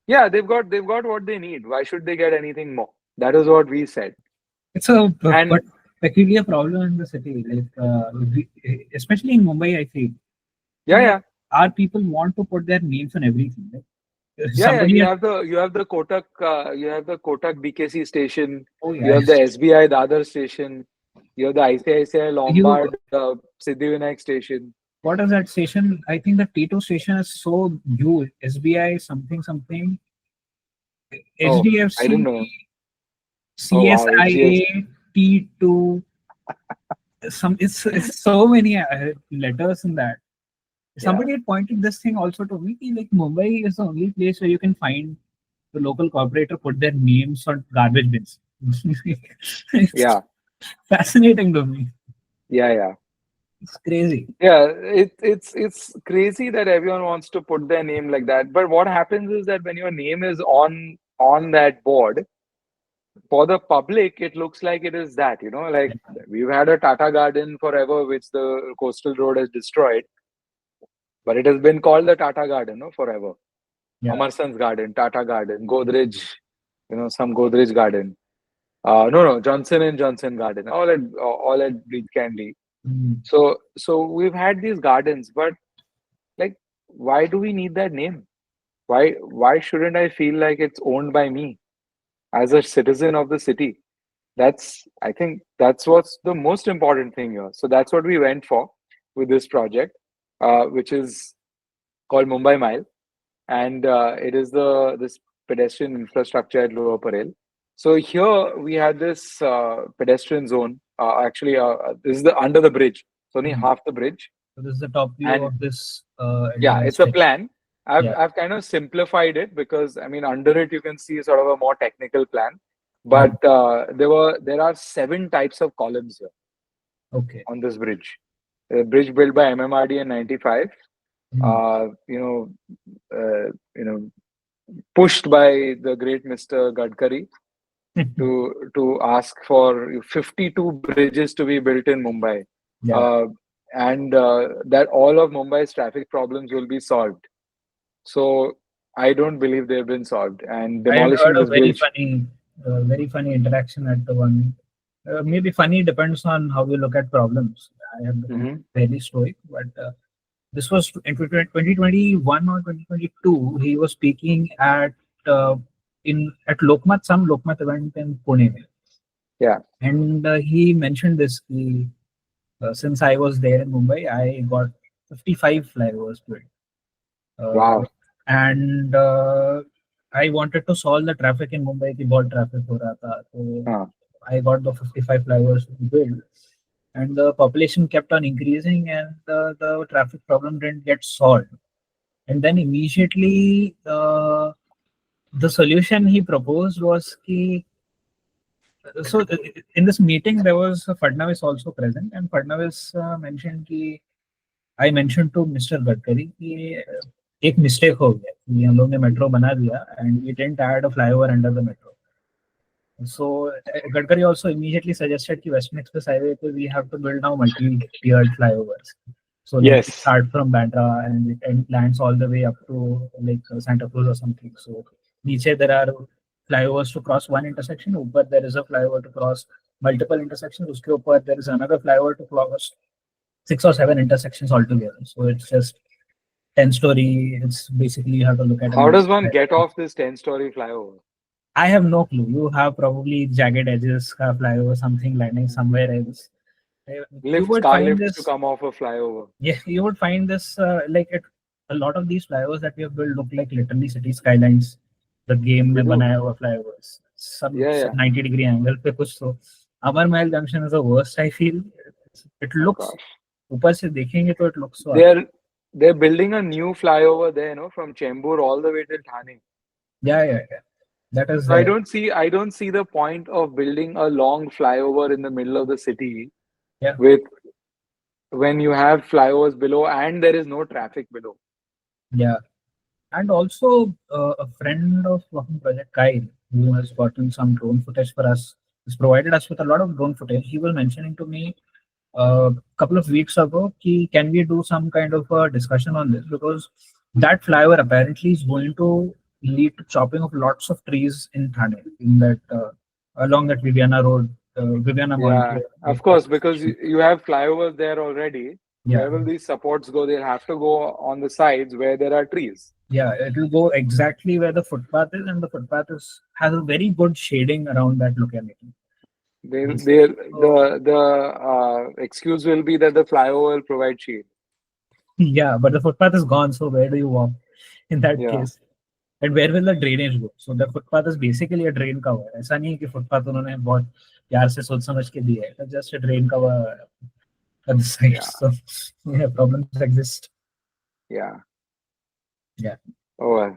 Yeah, they've got what they need. Why should they get anything more? That is what we said. It's a And but peculiar problem in the city, like especially in Mumbai. I feel yeah, like yeah. our people want to put their names on everything. Like, Yeah. somebody, You have the Kotak BKC station. oh You yeah, have the SBI Dadar station. You have the ICICI you Lombard Siddhivinayak station. what is that station? I think the T2 station is so huge. SBI something something, Oh, I didn't HDFC, know. Oh wow, HGS. CSIA, T2. It's so many letters in that. Yeah, Somebody had pointed this thing also to me. Like Mumbai is the only place where you can find the local corporator put their names on garbage bins. It's yeah, fascinating to me. yeah. It's crazy. Yeah, it's crazy that everyone wants to put their name like that. But what happens is that when your name is on that board, for the public, it looks like it is that, like we've had a Tata Garden forever, which the coastal road has destroyed, but it has been called the Tata Garden, no, forever. Yeah. Amarsan's Garden, Tata Garden, Godrej, some Godrej Garden. No, Johnson and Johnson Garden, all at Breed Candy. Mm. So we've had these gardens, but like, why do we need that name? Why shouldn't I feel like it's owned by me as a citizen of the city? I think that's what's the most important thing here. So that's what we went for with this project, which is called Mumbai Mile, and it is the this pedestrian infrastructure at Lower Parel. So here we had this pedestrian zone. Actually, this is the under the bridge. It's only Mhm. half the bridge, So this is the top view and of this yeah, entire it's a stretch. plan. I've Yeah. I've kind of simplified it because I mean under it you can see sort of a more technical plan. Mhm. But there are 7 types of columns here Okay. on this bridge. A bridge built by MMRD in '95. Mhm. Uh, you know, you know, pushed by the great Mr. Gadkari to ask for 52 bridges to be built in Mumbai, Yeah. uh, and that all of Mumbai's traffic problems will be solved. So I don't believe they've been solved. And I had demolishing heard a this bridge, very funny interaction at the one. Maybe funny depends on how you look at problems. I have become hmm fairly stoic, but this was in 2021 or 2022. He was speaking uh, at Lokmat, some Lokmat event in Pune, yeah, and he mentioned this. Since I was there in Mumbai, I got 55 flyovers built. Uh, wow, and I wanted to solve the traffic in Mumbai की बहुत traffic हो रहा था तो huh. I got the 55 flyovers built and the population kept on increasing and the traffic problem didn't get solved and then immediately the solution he proposed was कि in this meeting there was Fadnavis also present and Fadnavis mentioned कि I mentioned to Mr. Gadkari कि एक mistake हो गया कि हम लोग ने मेट्रो बना दिया and we didn't add a flyover under the metro so Gadkari also immediately suggested कि Western Express Highway पे we have to build now multi-tiered flyovers. So like we Yes, start from Bandra and it lands all the way up to like Santa Cruz or something. So नीचे there are flyovers to cross one intersection. ऊपर there is a flyover to cross multiple intersections. उसके ऊपर there is another flyover to cross 6 or 7 intersections altogether. So it's just 10-story. It's basically you have to look at how an. does one get off this 10-story flyover? I have no clue. You have probably jagged edges, का flyover, something landing somewhere else. You Lifts, would car find lifts to this. come off a flyover. Yeah, you would find this a lot of these flyovers that we have built look like literally city skylines. The game They में do. बनाया हुआ flyovers. Yeah, Some yeah. 90-degree angle पे कुछ तो. Amar Mahal Junction is the worst. I feel it Oh looks. gosh. ऊपर से देखेंगे तो it looks so. They're they're building a new flyover there, from Chembur all the way till Thane. Yeah, yeah, yeah. That is So I there. don't see I don't see the point of building a long flyover in the middle of the city Yeah. with when you have flyovers below and there is no traffic below. Yeah. And also, a friend of working project, Kyle, who has gotten some drone footage for us, has provided us with a lot of drone footage. He was mentioning to me a couple of weeks ago, can we do some kind of a discussion on this? Because that flyover apparently is going to lead to chopping of lots of trees in Thane, in that along that Viviana Road, Viviana Yeah, Mountain. of course, because you have flyovers there already. Yeah, Where will these supports go? They'll have to go on the sides where there are trees. yeah, it will go exactly where the footpath is, and the footpath has a very good shading around that locality. They So, the excuse will be that the flyover will provide shade. yeah, but the footpath is gone, so where do you walk in that Yeah, case? And where will the drainage go? So the footpath is basically a drain cover. ऐसा नहीं है कि footpath उन्होंने बहुत प्यार से सोच समझ के दिया है. It's just a drain cover at the side. yeah, So yeah, problems exist. yeah. Yeah. Oh well.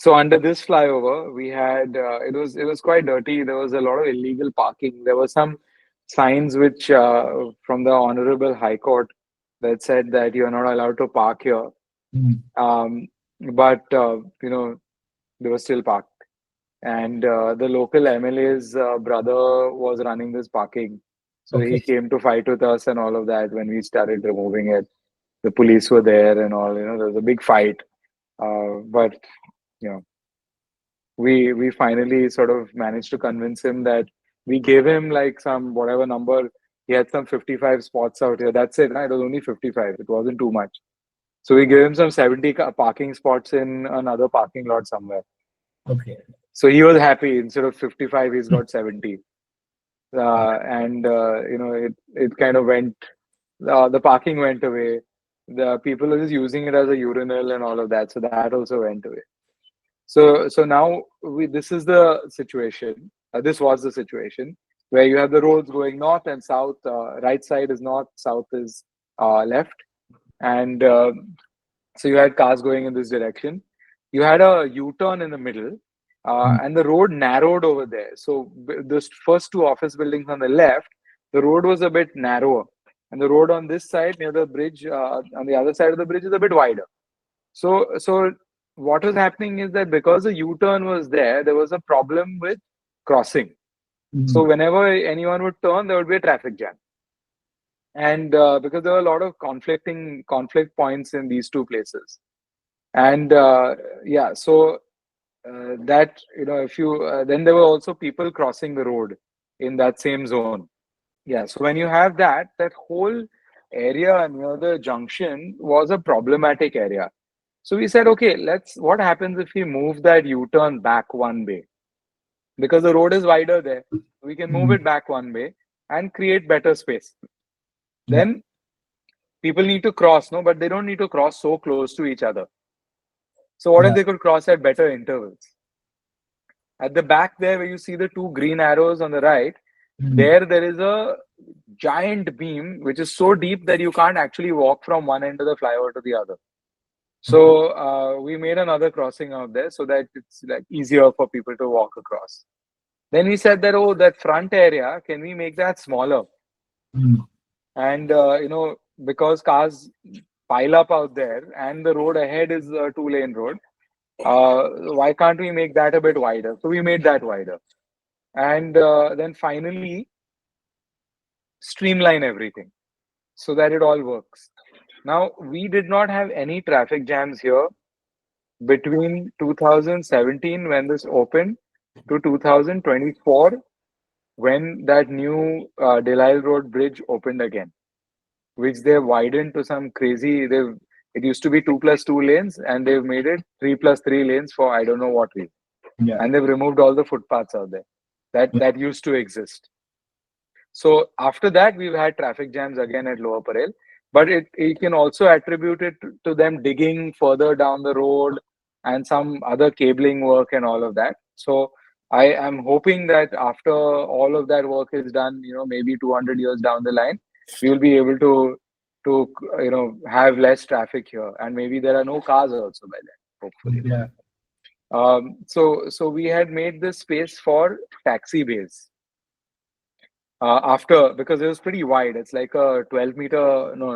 So under this flyover, we had it was quite dirty. There was a lot of illegal parking. There were some signs which from the Honorable High Court that said that you're not allowed to park here. Mm. Um, but they were still parked. And the local MLA's brother was running this parking, so he Okay. came to fight with us and all of that when we started removing it. The police were there and all. There was a big fight. But you know we finally sort of managed to convince him that we gave him like some whatever number. He had some 55 spots out here. That's it. It was only 55. It wasn't too much. So we gave him some 70 parking spots in another parking lot somewhere. Okay. So he was happy. Instead of 55, he's got 70. and it kind of went. The parking went away. The people are just using it as a urinal and all of that, so that also went away. So now this is the situation. This was the situation where you have the roads going north and south. Right side is north, south is left, and so you had cars going in this direction. You had a U-turn in the middle, Mm. and the road narrowed over there. So the first two office buildings on the left, the road was a bit narrower, and the road on this side near the bridge, on the other side of the bridge, is a bit wider. So what was happening is that because the U-turn was there, there was a problem with crossing. So Mm. whenever anyone would turn, there would be a traffic jam, and because there were a lot of conflict points in these two places, and yeah, so that if you then there were also people crossing the road in that same zone. Yeah, so when you have that whole area near the junction was a problematic area. So we said, okay, what happens if we move that U-turn back one way? Because the road is wider there. We can move Mm. it back one way and create better space. Yeah. Then people need to cross, no, but they don't need to cross so close to each other. So what if Yeah. they could cross at better intervals? At the back there, where you see the two green arrows on the right, Mm. there is a giant beam which is so deep that you can't actually walk from one end of the flyover to the other. Okay. So we made another crossing out there so that it's like easier for people to walk across. Then we said that, oh, that front area, can we make that smaller? Mm. And because cars pile up out there and the road ahead is a two-lane road, why can't we make that a bit wider? So we made that wider, and then finally streamline everything so that it all works. Now, we did not have any traffic jams here between 2017 when this opened to 2024 when that new Delisle Road bridge opened again, which they widened to some crazy. It used to be 2+2 lanes, and they've made it 3+3 lanes for I don't know what reason. Yeah. And they've removed all the footpaths out there Yeah. that used to exist. So after that, we've had traffic jams again at Lower Parel, but it can also attribute it to them digging further down the road and some other cabling work and all of that. So I am hoping that after all of that work is done, maybe 200 years down the line, we will be able to have less traffic here, and maybe there are no cars also by then, hopefully. Yeah. So we had made this space for taxi bays after, because it was pretty wide. It's like a 12 meter, no,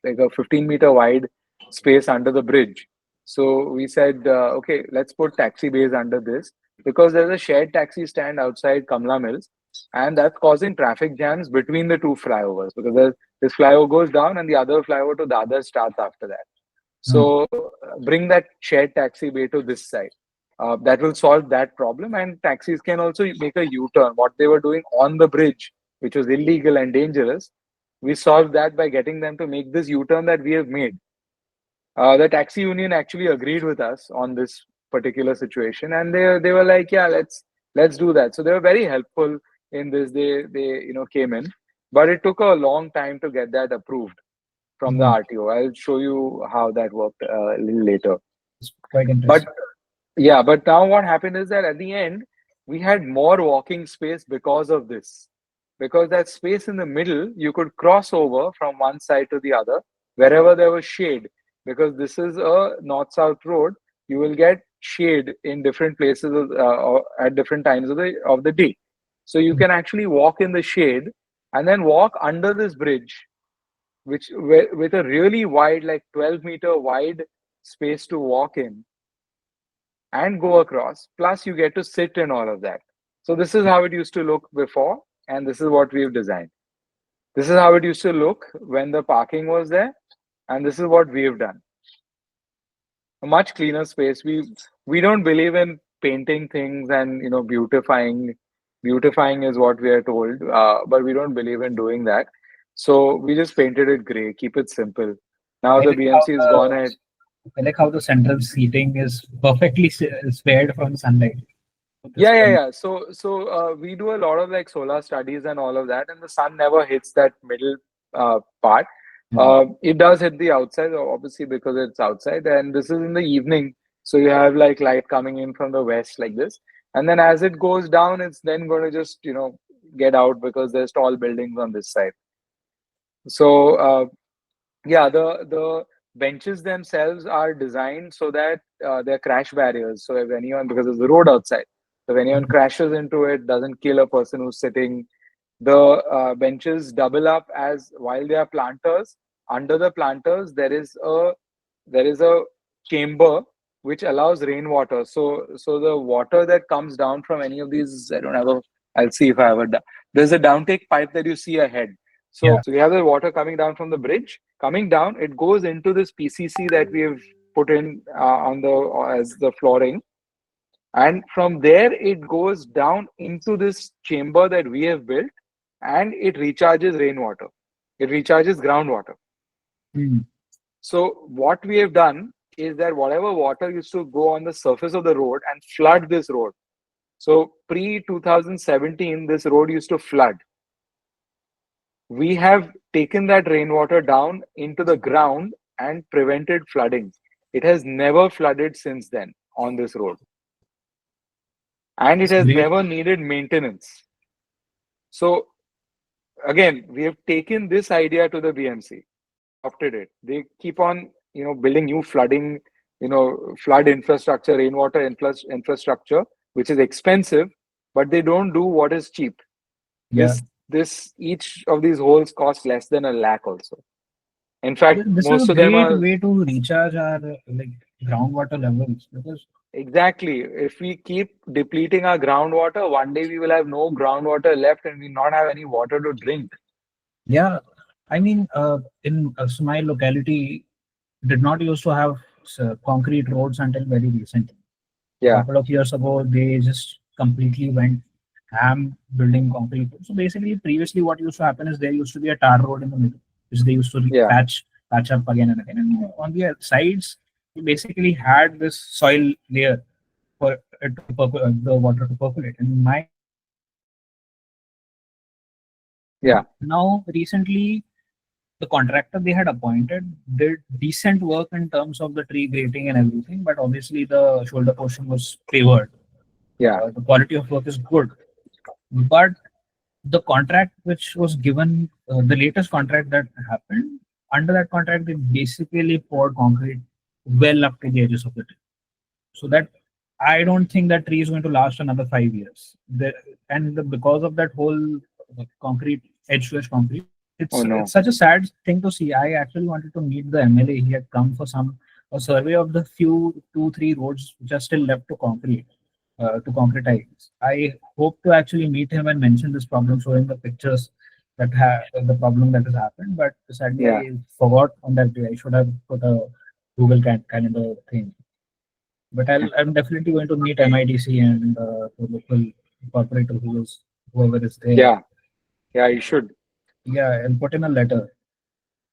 like a 15-meter wide space under the bridge. So we said, okay, let's put taxi bays under this because there's a shared taxi stand outside Kamla Mills, and that's causing traffic jams between the two flyovers because this flyover goes down and the other flyover to the other starts after that. Mm. So bring that shared taxi bay to this side. That will solve that problem, and taxis can also make a U-turn. What they were doing on the bridge, which was illegal and dangerous, we solved that by getting them to make this U-turn that we have made. The taxi union actually agreed with us on this particular situation, and they were like, yeah, let's do that. So they were very helpful in this. They came in, but it took a long time to get that approved from the Mm. RTO. I'll show you how that worked a little later. It's quite But interesting. yeah, but now what happened is that at the end, we had more walking space because of this. Because that space in the middle, you could cross over from one side to the other wherever there was shade. Because this is a north-south road, you will get shade in different places or at different times of the day. So you Mm. can actually walk in the shade and then walk under this bridge, with a really wide, like 12-meter wide space to walk in and go across. Plus, you get to sit in all of that. So this is how it used to look before, and this is what we've designed. This is how it used to look when the parking was there, and this is what we've done. A much cleaner space. We don't believe in painting things and beautifying. Beautifying is what we are told, but we don't believe in doing that. So we just painted it gray, keep it simple. Now I the like how BMC has gone the ahead. I like how the central seating is perfectly spared from sunlight. this point. So we do a lot of like solar studies and all of that, and the sun never hits that middle part. Yeah, It does hit the outside, obviously, because it's outside, and this is in the evening, so you have like light coming in from the west like this, and then as it goes down, it's then going to just get out because there's tall buildings on this side. So yeah, the benches themselves are designed so that they're crash barriers. So if anyone, because there's a road outside, so if anyone crashes into it, doesn't kill a person who's sitting. The benches double up as while they are planters. Under the planters, there is a chamber which allows rainwater. So the water that comes down from any of these, I don't have a. I'll see if I have a. There's a downtake pipe that you see ahead. yeah, So we have the water coming down from the bridge. Coming down, it goes into this PCC that we have put in on the as the flooring, and from there it goes down into this chamber that we have built, and it recharges rainwater. It recharges groundwater. mm, So what we have done is that whatever water used to go on the surface of the road and flood this road. So pre 2017, this road used to flood. We have taken that rainwater down into the ground and prevented flooding. It has never flooded since then on this road, and it that's has great. never needed maintenance. So again, we have taken this idea to the BMC, adopted it. They keep on, building new flood infrastructure, rainwater infrastructure, which is expensive, but they don't do what is cheap. Yeah, Each of these holes cost less than a lakh also. In fact, this is a most of them great are. way to recharge our like groundwater levels because Exactly. If we keep depleting our groundwater, one day we will have no groundwater left and we not have any water to drink. yeah, I mean, in so my locality did not used to have concrete roads until very recently. A Yeah, couple of years ago, they just completely went ham building concrete. So basically, previously, what used to happen is there used to be a tar road in the middle, which they used to yeah, patch up again and again. And on the sides, we basically had this soil layer for it to the water to percolate. And my yeah, now recently the contractor they had appointed did decent work in terms of the tree grading and everything, but obviously the shoulder portion was favored. yeah, The quality of work is good, but the contract which was given, the latest contract that happened, under that contract, they basically poured concrete well up to the edges of the tree. So that I don't think that tree is going to last another 5 years. Because of that whole concrete, edge to edge concrete, oh it's no, such a sad thing to see. I actually wanted to meet the MLA. He had come for some a survey of the few two three roads which are still left to concretize. I hope to actually meet him and mention this problem, showing the pictures the problem that has happened. But sadly, yeah, I forgot on that day. I should have put a Google calendar thing. But I'm definitely going to meet MIDC and the local corporator whoever is there. yeah, yeah, you should. Yeah, and put in a letter.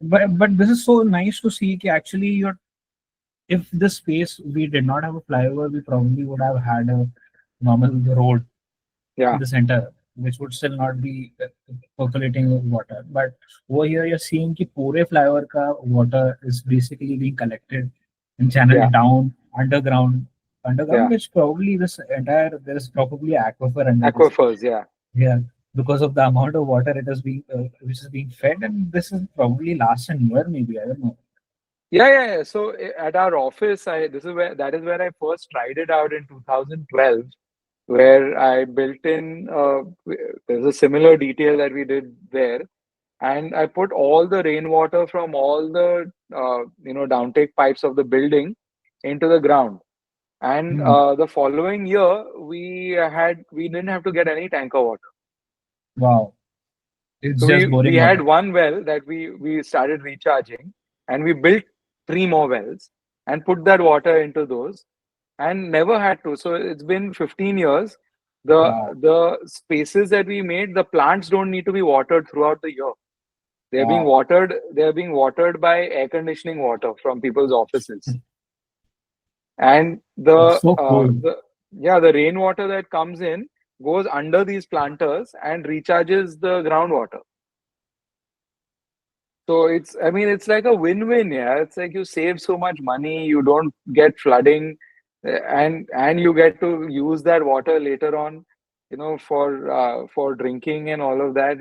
But this is so nice to see. Ki actually, if this space we did not have a flyover, we probably would have had a normal road in Yeah, the center, which would still not be percolating with water. But over here, you're seeing कि पूरे flyover का water is basically being collected and yeah, channeled down underground, yeah. which probably there's probably aquifer under this. Aquifers, yeah. Yeah, because of the amount of water it is being which is being fed, and this is probably last a year maybe. I don't know. Yeah. So at our office, that is where I first tried it out in 2012, where I built in. There's a similar detail that we did there, and I put all the rainwater from all the downtake pipes of the building into the ground. And Hmm. the following year, we didn't have to get any tanker water. Wow, it's So we just we boring had water. one well that we started recharging, and we built three more wells and put that water into those, and never had to. So it's been 15 years. The Wow, the spaces that we made, the plants don't need to be watered throughout the year. They're being wow, watered. They're being watered by air conditioning water from people's offices. And it's so cool. Yeah, the rainwater that comes in goes under these planters and recharges the groundwater. So it's, I mean, it's like a win-win. Yeah, it's like you save so much money, you don't get flooding, and you get to use that water later on, for drinking and all of that.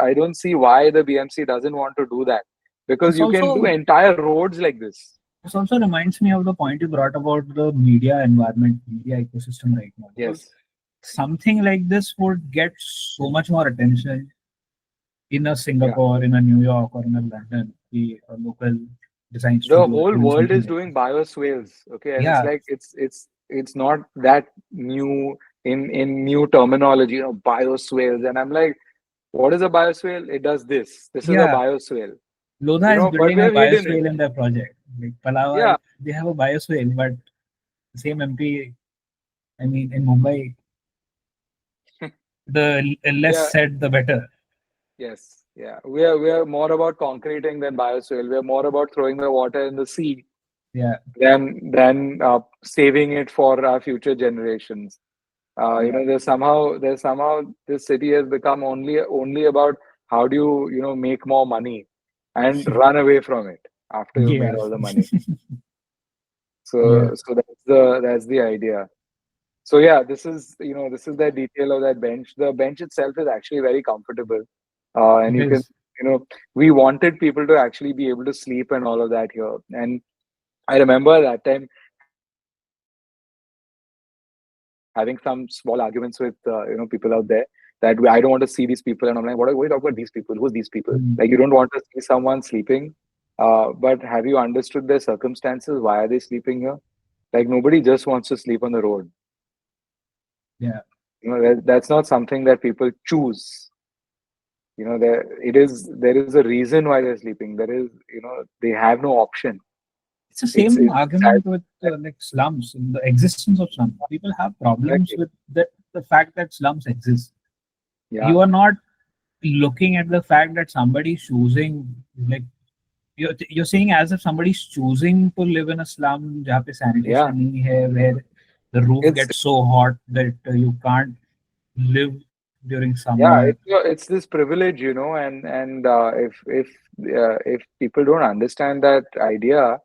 I don't see why the BMC doesn't want to do that, because This you can do also entire roads like this. this also reminds me of the point you brought about the media environment, media ecosystem right now. Because Yes. something like this would get so much more attention in a Yeah. Singapore, in a New York, or in a London. The local design The studios whole doing world something is like doing this. bioswales, okay, and it's Yeah, like it's not that new in new terminology, bioswales, and I'm like, what is a bioswale? It does this. This is a yeah. bioswale, Lodha is but building we a have hidden it. bioswale in their project. Like Yeah, Palava, they have a bioswale, but the same MP, I mean, in Mumbai, the less yeah, said, the better. yes, yeah. We are more about concreting than bioswale. We are more about throwing the water in the sea Yeah, than saving it for our future generations. yeah. There's somehow this city has become only about how do you make more money and run away from it after you Yeah, made all the money. yeah. So that's the idea. So yeah, this is the detail of that bench. The bench itself is actually very comfortable, and It you can is. we wanted people to actually be able to sleep and all of that here. And I remember that time having some small arguments with people out there that I don't want to see these people, and I'm like, what are you talking about these people? Who's these people? Like you don't want to see Mm. someone sleeping. But have you understood their circumstances? Why are they sleeping here? Like nobody just wants to sleep on the road. Yeah. That's not something that people choose. There is a reason why they're sleeping. They have no option. It's the same It's sad. argument with like slums, the existence of slums. People have problems Exactly. with the fact that slums exist. Yeah. You are not looking at the fact that somebody's choosing, like, you're saying as if somebody's choosing to live in a slum जहाँ पे Yeah. sanitation नहीं है, where the roof It's gets so hot that you can't live during yeah. summer. It's this privilege, and if people don't understand that idea,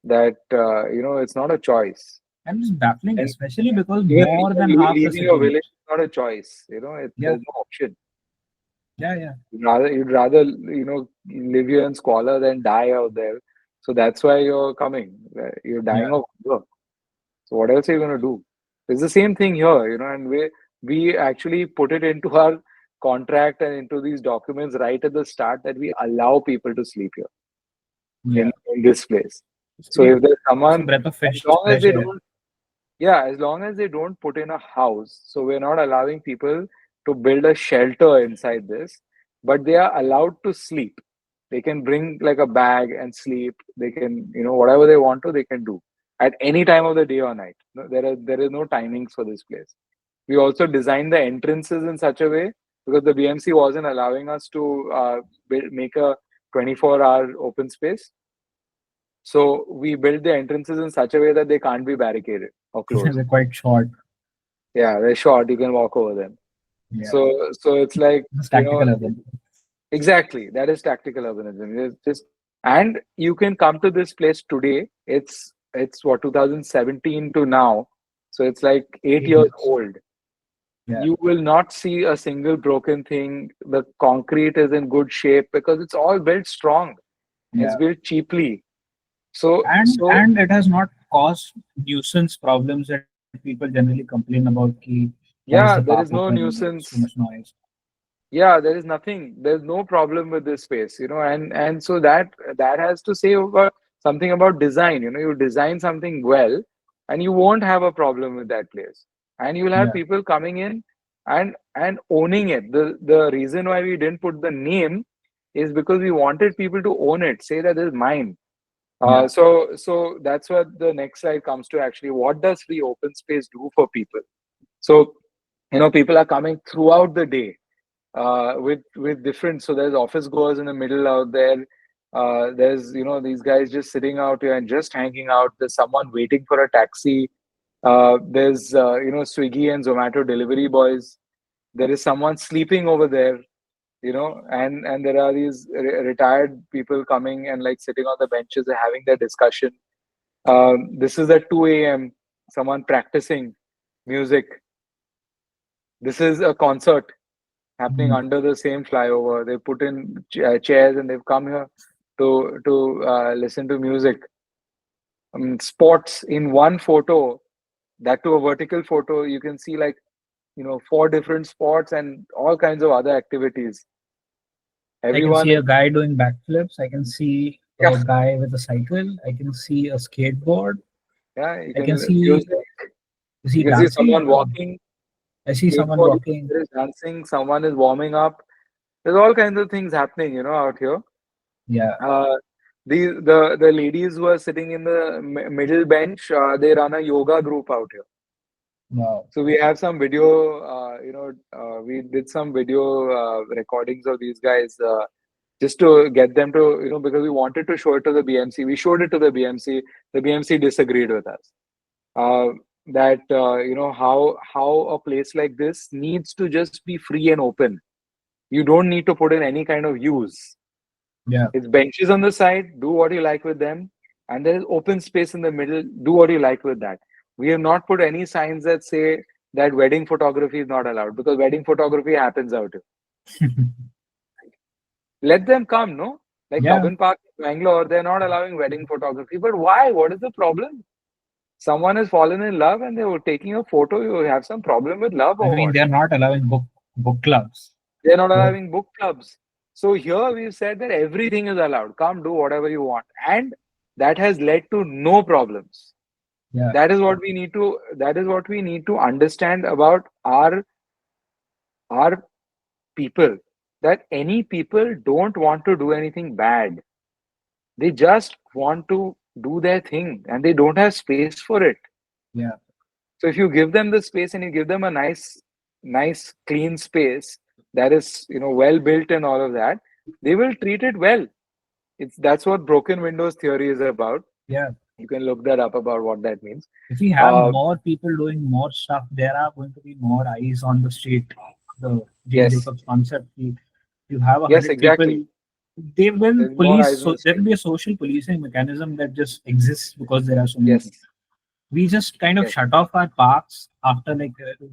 that it's not a choice, And it's baffling, and especially because even more even than half the leaving your city. village is not a choice. Yeah, There's no option. yeah, yeah, You'd rather live here in squalor than die out there. So that's why you're coming. You're yeah, dying of hunger. So what else are you going to do? It's the same thing here, and we actually put it into our contract and into these documents right at the start that we allow people to sleep here yeah. in this place. It's So pretty. if there's It's a someone, breath of as long as fresh they air. don't yeah, as long as they don't put in a house, so we're not allowing people to build a shelter inside this, but they are allowed to sleep. They can bring like a bag and sleep. They can, whatever they want to, they can do at any time of the day or night. No, there is no timings for this place. We also designed the entrances in such a way, because the BMC wasn't allowing us to make a 24-hour open space. So we built the entrances in such a way that they can't be barricaded or closed. They're quite short. Yeah, they're short. You can walk over them. Yeah, So it's like, it's tactical urban. exactly, that is tactical urbanism. And you can come to this place today. It's what, 2017 to now. So it's like 8 years 8 years. old. Yeah, You will not see a single broken thing. The concrete is in good shape because it's all built strong. It's yeah. built cheaply. So And it has not caused nuisance problems that people generally complain about. Ki, why is the yeah, park there is no open? It's too much nuisance. noise. Yeah, there is nothing. There's no problem with this space, and so that has to say about something about design. You design something well, and you won't have a problem with that place, and you'll have Yeah, people coming in and owning it. The reason why we didn't put the name is because we wanted people to own it, say that this is mine. yeah, So that's what the next slide comes to. Actually, what does free open space do for people? So people are coming throughout the day with different. So there's office goers in the middle out there. There's these guys just sitting out here and just hanging out. There's someone waiting for a taxi. There's Swiggy and Zomato delivery boys. There is someone sleeping over there, and there are these retired people coming and like sitting on the benches and having their discussion. This is at 2 a.m. Someone practicing music. This is a concert happening Mhm. under the same flyover. They put in chairs and they've come here to listen to music. Spots in one photo, that to a vertical photo, you can see like four different spots and all kinds of other activities. I can Everyone see is a guy doing backflips. I can see yeah, a guy with a cycle. I can see a skateboard. yeah. You I can can see music. You can see dancing. someone walking, I see someone skateboarding, walking. there is dancing, someone is warming up. There's all kinds of things happening, out here. Yeah. Uh, the ladies who are sitting in the middle bench, they run a yoga group out here. Wow. So we have some video, we did some video recordings of these guys just to get them to, because we wanted to show it to the BMC. We showed it to the BMC. The BMC disagreed with us. Uh, that how a place like this needs to just be free and open. You don't need to put in any kind of use. Yeah. It's benches on the side, do what you like with them, and there is open space in the middle, do what you like with that. We have not put any signs that say that wedding photography is not allowed, because wedding photography happens out here. Let them come, no? Like Yeah. Cubbon Park in Bangalore, they're not allowing wedding photography. But why? What is the problem? Someone has fallen in love and they were taking a photo. You have some problem with love I or mean, what? they're not allowing book clubs. They're not So, allowing book clubs. So here we've said that everything is allowed. Come do whatever you want. And that has led to no problems. yeah. That is what we need to understand about our people. That any people don't want to do anything bad. They just want to do their thing and they don't have space for it. Yeah. So if you give them the space and you give them a nice clean space that is well built and all of that, they will treat it well. That's what broken windows theory is about. Yeah. You can look that up about what that means. If we have uh more people doing more stuff, there are going to be more eyes on the street. The Jane yes, Jacobs concept. You have a yes, hundred people, exactly. they will There's more police. eyes on So the there will street. be a social policing mechanism that just exists because there are so many Yes, people. We just kind of yes. shut off our parks after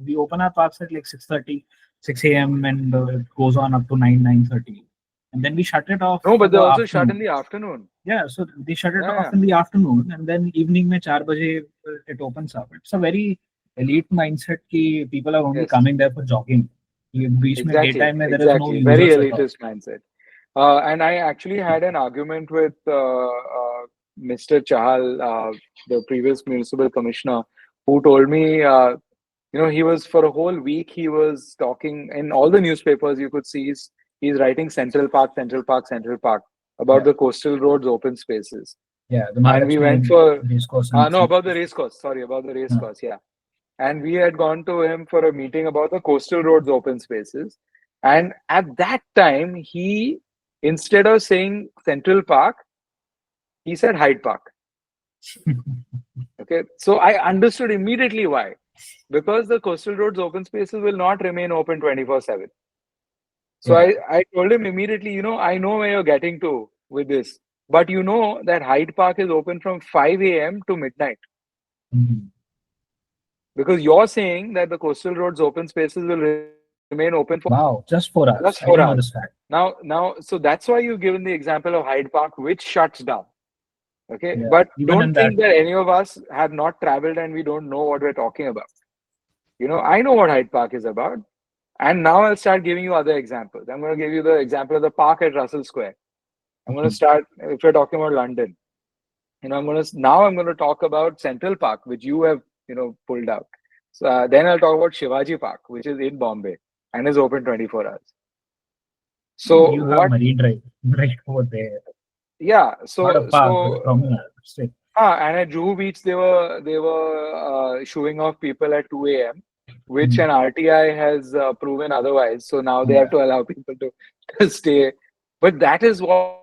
we open our parks at like 6:30, 6 a.m. and it goes on up to 9:30, and then we shut it off No, for but they the also shut in afternoon. the afternoon. Yeah, so they shut it Yeah, off yeah. in the afternoon, and then evening mein 4 baje it opens up. It's a very elite mindset ki people are only Yes, coming there for jogging. ये बीच में exactly, daytime में there is no exactly. Very users at all. elitist mindset. And I actually had an argument with Mr. Chahal, the previous municipal commissioner, who told me, he was for a whole week, he was talking in all the newspapers. You could see he's writing Central Park, Central Park, Central Park about Yeah, the coastal roads, open spaces. yeah, the And we went Mahalakshmi for, race course and no, some. about the race course. Sorry, about the race Yeah. course. Yeah. And we had gone to him for a meeting about the coastal roads open spaces. And at that time, instead of saying Central Park, he said Hyde Park. Okay, so I understood immediately why. Because the coastal roads open spaces will not remain open 24/7. So Yeah. I told him immediately, I know where you're getting to with this, but you know that Hyde Park is open from 5 a.m. to midnight. Mhm. Because you're saying that the coastal roads open spaces will remain open for Wow, just just 4 hours. I 4 didn't know hours. this fact. Now, so that's why you've given the example of Hyde Park, which shuts down. Okay, Yeah, but even in don't that. think that any of us have not traveled and we don't know what we're talking about. I know what Hyde Park is about. And now I'll start giving you other examples. I'm going to give you the example of the park at Russell Square. I'm going to Mhm. start, if we're talking about London, I'm going to talk about Central Park, which you have, pulled out. So then I'll talk about Shivaji Park, which is in Bombay and is open 24 hours. So You have what? Marine Drive right over there. Yeah. Not a So park, but a so promenade. Still. and at Juhu Beach, they were shooing off people at 2 a.m., which Mhm. an RTI has proven otherwise. So now they have Yeah. to allow people to stay. But that is what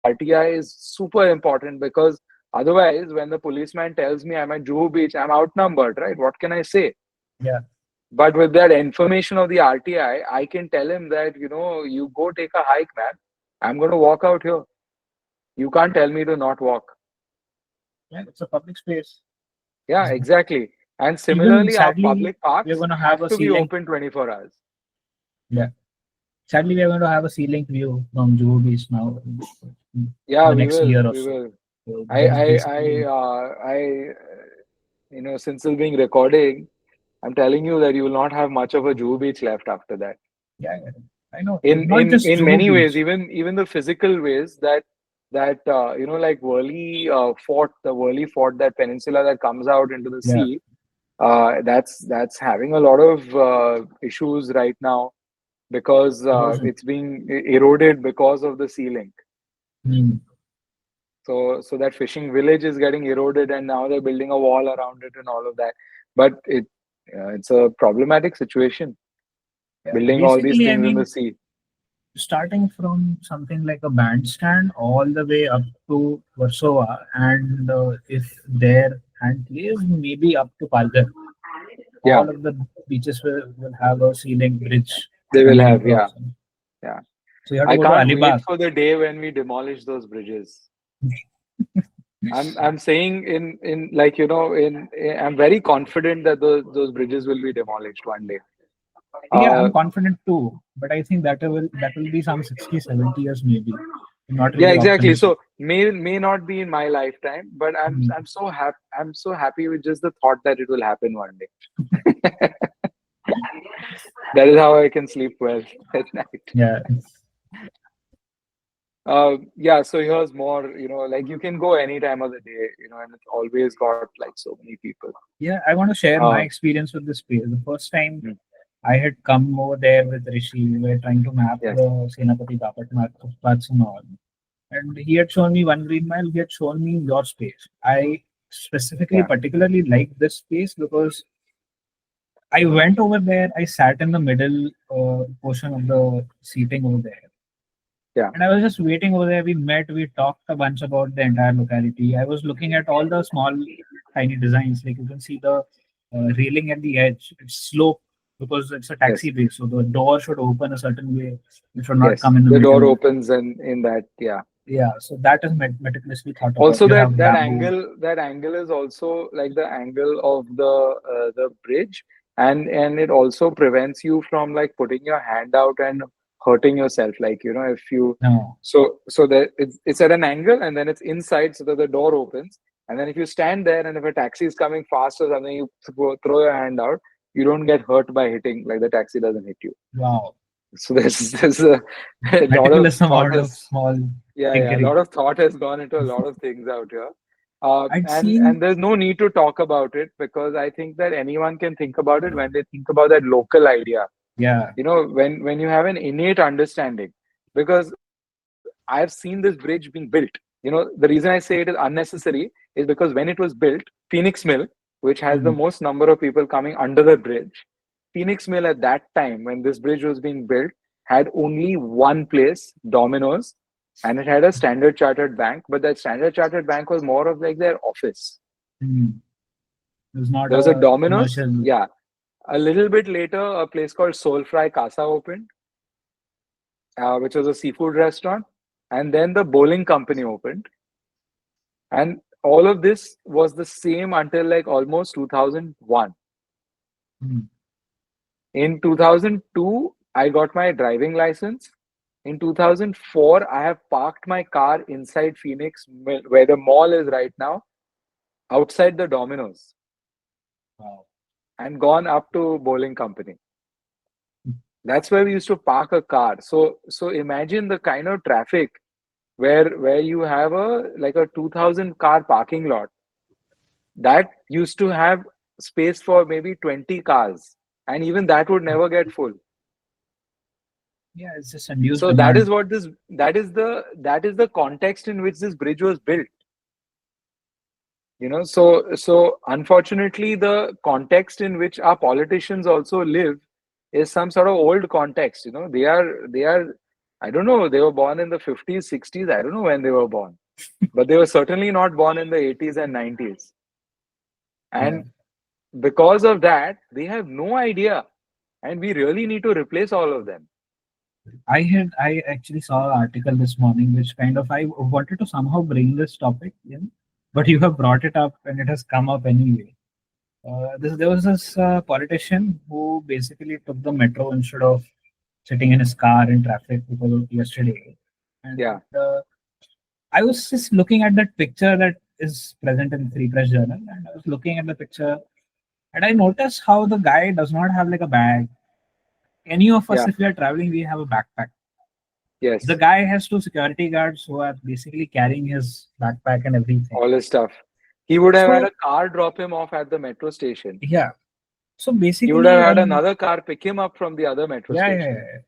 RTI is super important, because Otherwise, when the policeman tells me I'm at Juhu Beach, I'm outnumbered, right? What can I say? Yeah. But with that information of the RTI, I can tell him that, you go take a hike, man. I'm going to walk out here. You can't tell me to not walk. Yeah, it's a public space. Yeah, exactly. And Even similarly, our sadly, public we're parks going to have have a to be sea link. open 24 hours. Yeah. Sadly, we're going to have a sea link view from Juhu Beach now in Yeah, the we next will. year or We so. will. So I, there's I, I, basically, since it's being recording, I'm telling you that you will not have much of a Juhu Beach left after that. yeah, yeah, I know. In Not in just in Juhu many ways, Beach. even the physical ways that like Worli Fort, the Worli Fort, that peninsula that comes out into the Yeah. sea, that's having a lot of issues right now because Erosion. it's being eroded because of the sea link. Hmm. So that fishing village is getting eroded, and now they're building a wall around it and all of that. But it's a problematic situation, Yeah. building all these Basically, I things in the mean, sea. starting from something like a bandstand all the way up to Warsaw, and if there and please maybe up to Palgar, Yeah, all of the beaches will have a sea link bridge they will coming have. Yeah, across. yeah. So you have to I go to can't wait Alibag. for the day when we demolish those bridges. I'm saying in like I'm very confident that those bridges will be demolished one day. Yeah, I'm Uh, confident too, but I think that will be some 60, 70 years maybe. I'm not yeah, really exactly. optimistic. So may not be in my lifetime, but Mhm. I'm so happy with just the thought that it will happen one day. That is how I can sleep well at night. Yeah, Yeah, so here's more, like you can go any time of the day, and it's always got like so many people. yeah. I want to share my Uh, experience with this place. The first time mm, I had come over there with Rishi. We were trying to map yes, the Senapati Bapat paths and all. And he had shown me one green mile. He had shown me your space. I specifically, yeah, particularly like this space because I went over there. I sat in the middle portion of the seating over there. yeah, And I was just waiting over there. We met, we talked a bunch about the entire locality. I was looking at all the small, tiny designs. Like you can see the railing at the edge. It's sloped because it's a yes, taxi base. So the door should open a certain way. It should not yes. come in the The door middle. opens and in that, yeah. Yeah. So that is meticulously thought about. Also, You that have that bamboo. angle that angle is also like the angle of the bridge, and it also prevents you from like putting your hand out and hurting yourself. Like if you No. so that it's at an angle and then it's inside so that the door opens, and then if you stand there and if a taxi is coming fast or something, you throw your hand out, you don't get hurt by hitting, like the taxi doesn't hit you. Wow. So there's a lot of Meticulous thought amount of has small yeah, a tinkering. lot of thought has gone into a lot of things out here. I'd And seen. there's no need to talk about it because I think that anyone can think about it when they think about that local idea. Yeah. When you have an innate understanding, because I've seen this bridge being built. The reason I say it is unnecessary is because when it was built, Phoenix Mill, which has the Hmm. most number of people coming under the bridge, Phoenix Mill at that time when this bridge was being built had only one place, Domino's, and it had a Standard Chartered Bank, but that Standard Chartered Bank was more of like their office. Hmm. It was not There was a a Domino's, commercial. yeah. A little bit later, a place called Soul Fry Casa opened, which was a seafood restaurant, and then the bowling company opened, and all of this was the same until like almost 2001. Hmm. In 2002, I got my driving license. In 2004, I have parked my car inside Phoenix, where the mall is right now, outside the Domino's, Wow. and gone up to bowling company. That's where we used to park a car. So imagine the kind of traffic where you have a like a 2000 car parking lot that used to have space for maybe 20 cars, and even that would never get full. Yeah, it's just induced So that demand. is what this that is the context in which this bridge was built. So unfortunately the context in which our politicians also live is some sort of old context. They are I don't know, they were born in the 50s, 60s, I don't know when they were born. but they were certainly not born in the 80s and 90s. Yeah. And because of that, they have no idea. And we really need to replace all of them. I actually saw an article this morning which kind of I wanted to somehow bring this topic in, but you have brought it up and it has come up anyway. There was this politician who basically took the metro instead of sitting in his car in traffic because of yesterday. And Yeah, I was just looking at that picture that is present in Free Press Journal, and I was looking at the picture, and I noticed how the guy does not have like a bag. Any of us, yeah, if we are traveling, we have a backpack. The yes. guy has two security guards who are basically carrying his backpack and everything. All his stuff. He would have had So a car drop him off at the metro station. yeah, so He would have basically, had another car pick him up from the other metro yeah, yeah, station. yeah.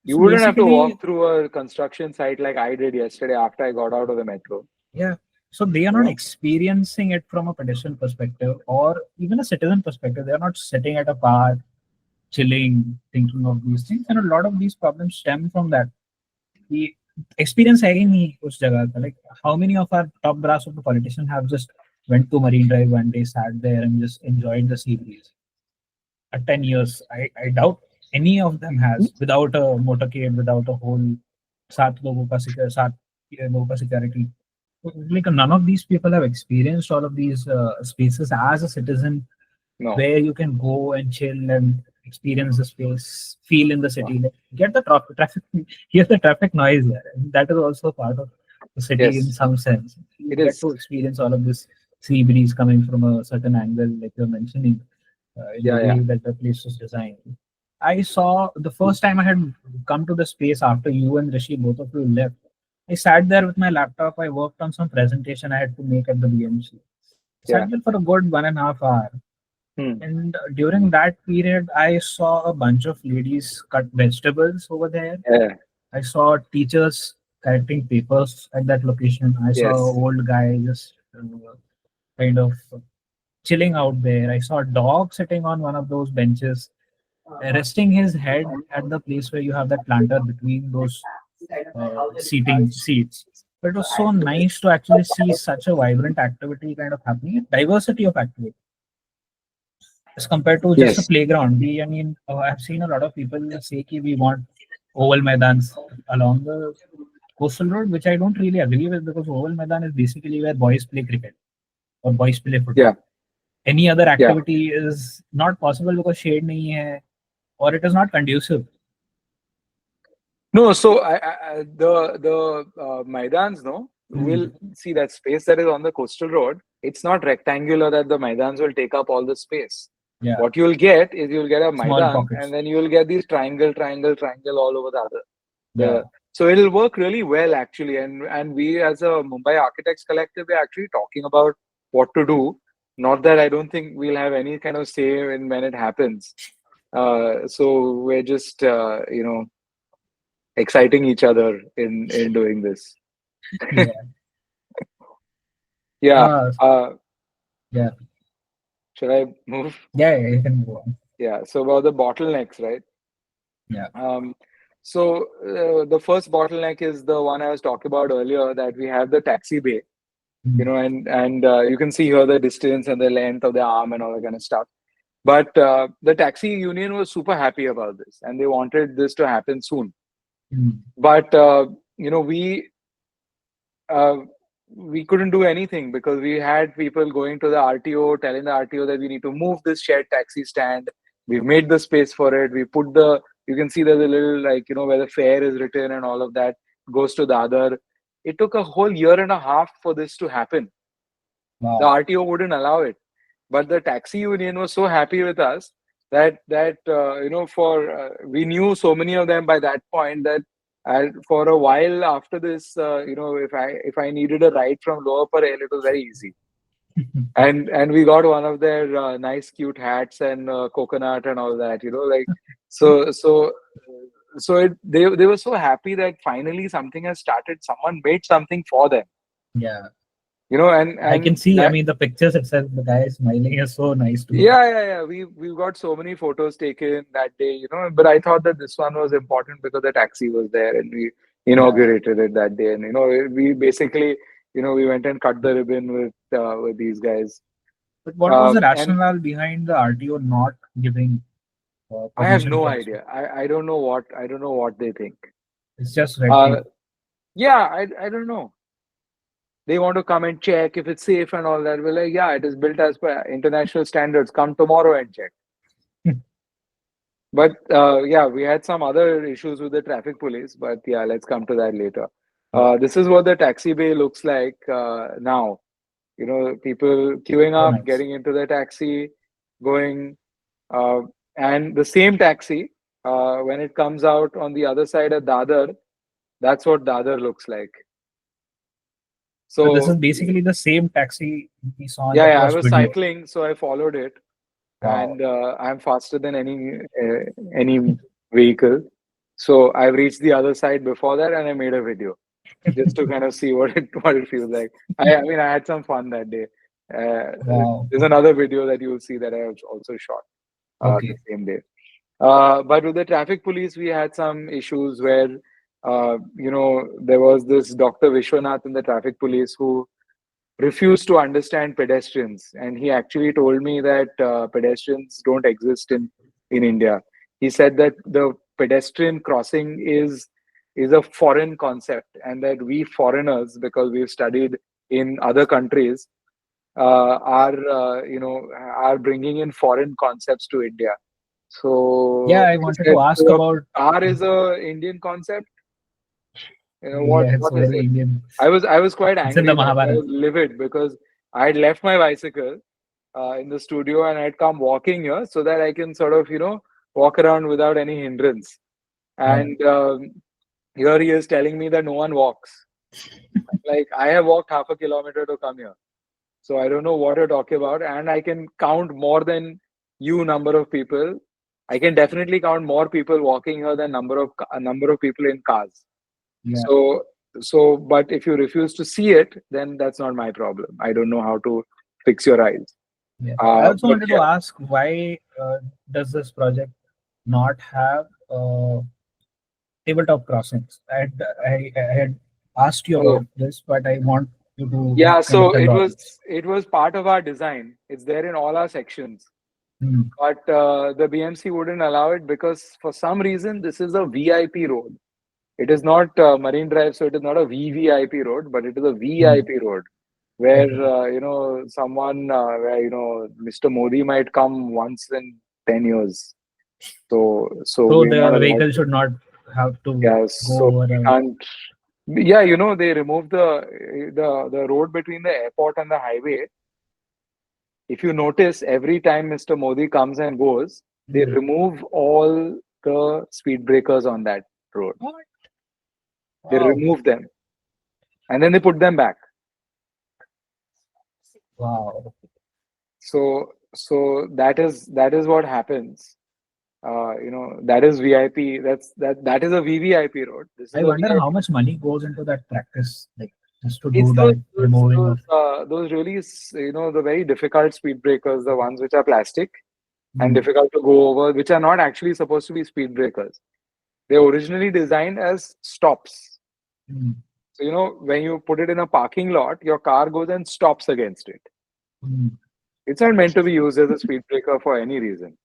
You So wouldn't have to basically, walk through a construction site like I did yesterday after I got out of the metro. yeah. So they are You not know? experiencing it from a pedestrian perspective or even a citizen perspective. They are not sitting at a park, chilling, thinking of these things, and a lot of these problems stem from that. The experience है ही नहीं उस जगह का. Like how many of our top brass of the politicians have just went to Marine Drive one day, sat there, and just enjoyed the sea breeze? At 10 years, I doubt any of them has without a motorcade, without a whole सात लोगों का security. Like none of these people have experienced all of these spaces as a citizen No. where you can go and chill and experience the space, feel in the No. city, like, get the traffic, hear the traffic noise there. And that is also a part of the city in Yes, some sense. You it get is. to experience all of this sea breeze coming from a certain angle, like you're mentioning, in the Yeah, yeah, way that the place was designed. I saw the first time I had come to the space after you and Rishi, both of you left. I sat there with my laptop. I worked on some presentation I had to make at the BMC. yeah. Sat there for a good 1.5 hours. Hmm. And during that period, I saw a bunch of ladies cut vegetables over there. Yeah, I saw teachers collecting papers at that location. I saw yes, an old guy just kind of chilling out there. I saw a dog sitting on one of those benches, resting his head at the place where you have that planter between those seating seats. But it was so nice to actually see such a vibrant activity kind of happening, diversity of activity as compared to just a yes. playground. I mean, I've seen a lot of people say that we want oval maidans along the coastal road, which I don't really agree with because oval maidan is basically where boys play cricket or boys play Yeah, football. Any other yeah. activity is not possible because shade nahi hai or it is not conducive. No, so the Maidans, no, will Hmm. see that space that is on the coastal road. It's not rectangular that the Maidans will take up all the space. Yeah, What you'll get is you'll get a small Maidan, and pockets. then you'll get these triangle all over the other. Yeah. The so it'll work really well actually. And we as a Mumbai Architects Collective, we're actually talking about what to do. Not that I don't think we'll have any kind of say in when it happens. So we're just exciting each other in doing this. Yeah. Yeah. Uh, yeah. Should I move? Yeah. Yeah, you can go on. Yeah. So about the bottlenecks, right? Yeah. Um, the first bottleneck is the one I was talking about earlier, that we have the taxi bay, Hmm. and you can see here the distance and the length of the arm and all that kind of stuff. But the taxi union was super happy about this, and they wanted this to happen soon. Hmm. But uh, we couldn't do anything because we had people going to the RTO, telling the RTO that we need to move this shared taxi stand. We've made the space for it. We put you can see there's a little, like, where the fare is written and all of that goes to the other. It took a whole year and a half for this to happen. The Wow. RTO wouldn't allow it. But the taxi union was so happy with us that for we knew so many of them by that point that for a while after this, if I needed a ride from Lower Parel, it was very easy. And we got one of their nice cute hats and coconut and all that, like so so they were so happy that finally something has started. Someone made something for them, Yeah. and I can and see, I that. mean, the pictures itself, the guy smiling is so nice to look at. Yeah. We got so many photos taken that day, But I thought that this one was important because the taxi was there, and we Yeah. inaugurated it that day. And we basically we went and cut the ribbon with these guys. But what was the And rationale behind the RTO not giving I have permission no for this? idea. I don't know what they think. It's just red Uh, tape. yeah, I don't know. They want to come and check if it's safe and all that. We're like, yeah, it is built as per international standards. Come tomorrow and check. But yeah, we had some other issues with the traffic police. But yeah, let's come to that later. Yeah. This is what the taxi bay looks like now. People queuing So up, nice. getting into the taxi, going, uh, and the same taxi, when it comes out on the other side of Dadar, that's what Dadar looks like. So this is So basically the same taxi we saw in yeah, the yeah, I first was video. cycling, so I followed it, Wow. and I'm faster than any vehicle. So I reached the other side before that, and I made a video just to kind of see what it feels like. I mean, I had some fun that day. Uh, Wow. there's another video that you will see that I have also shot the Okay. same day. But with the traffic police, we had some issues where, there was this Dr. Vishwanath in the traffic police who refused to understand pedestrians, and he actually told me that pedestrians don't exist in India. He said that the pedestrian crossing is a foreign concept, and that we foreigners, because we've studied in other countries, are bringing in foreign concepts to India. Yeah, So I he wanted said, to ask so about. car is a Indian concept. What Yeah, it's what is very it? Indian. I was quite It's in the angry that day. I Mahabharata. was livid because I had left my bicycle in the studio, and I'd come walking here so that I can sort of walk around without any hindrance. Yeah. And here he is telling me that no one walks. Like, I have walked half a kilometer to come here. So I don't know what you're talking about, and I can count more than you number of people. I can definitely count more people walking here than number of people in cars. Yeah. So but if you refuse to see it, then that's not my problem. I don't know how to fix your eyes. Yeah. I also But wanted to yeah, ask why does this project not have tabletop crossings? I had asked you oh about this, but I want you to yeah. kind of So tell it the was audience. it was part of our design. It's there in all our sections. Hmm. But the BMC wouldn't allow it because for some reason this is a VIP road. It is not Marine Drive, so it is not a VVIP road, but it is a Hmm. VIP road where Okay. someone where Mr. Modi might come once in 10 years. So So we're not the allowed vehicle to. should not have to Yeah, go so over we a. can't. Yeah, they removed the road between the airport and the highway. If you notice, every time Mr. Modi comes and goes, they Hmm. remove all the speed breakers on that road. What? They Wow. remove them and then they put them back. Wow. So that is what happens. That is VIP. That is a VVIP road. This is I a wonder how VIP. much money goes into that practice, like just to It's do that removing of. those really the very difficult speed breakers, the ones which are plastic and Hmm. difficult to go over, which are not actually supposed to be speed breakers. They're originally designed as stops. Hmm. So when you put it in a parking lot, your car goes and stops against it. Hmm. It's not meant to be used as a speed breaker for any reason.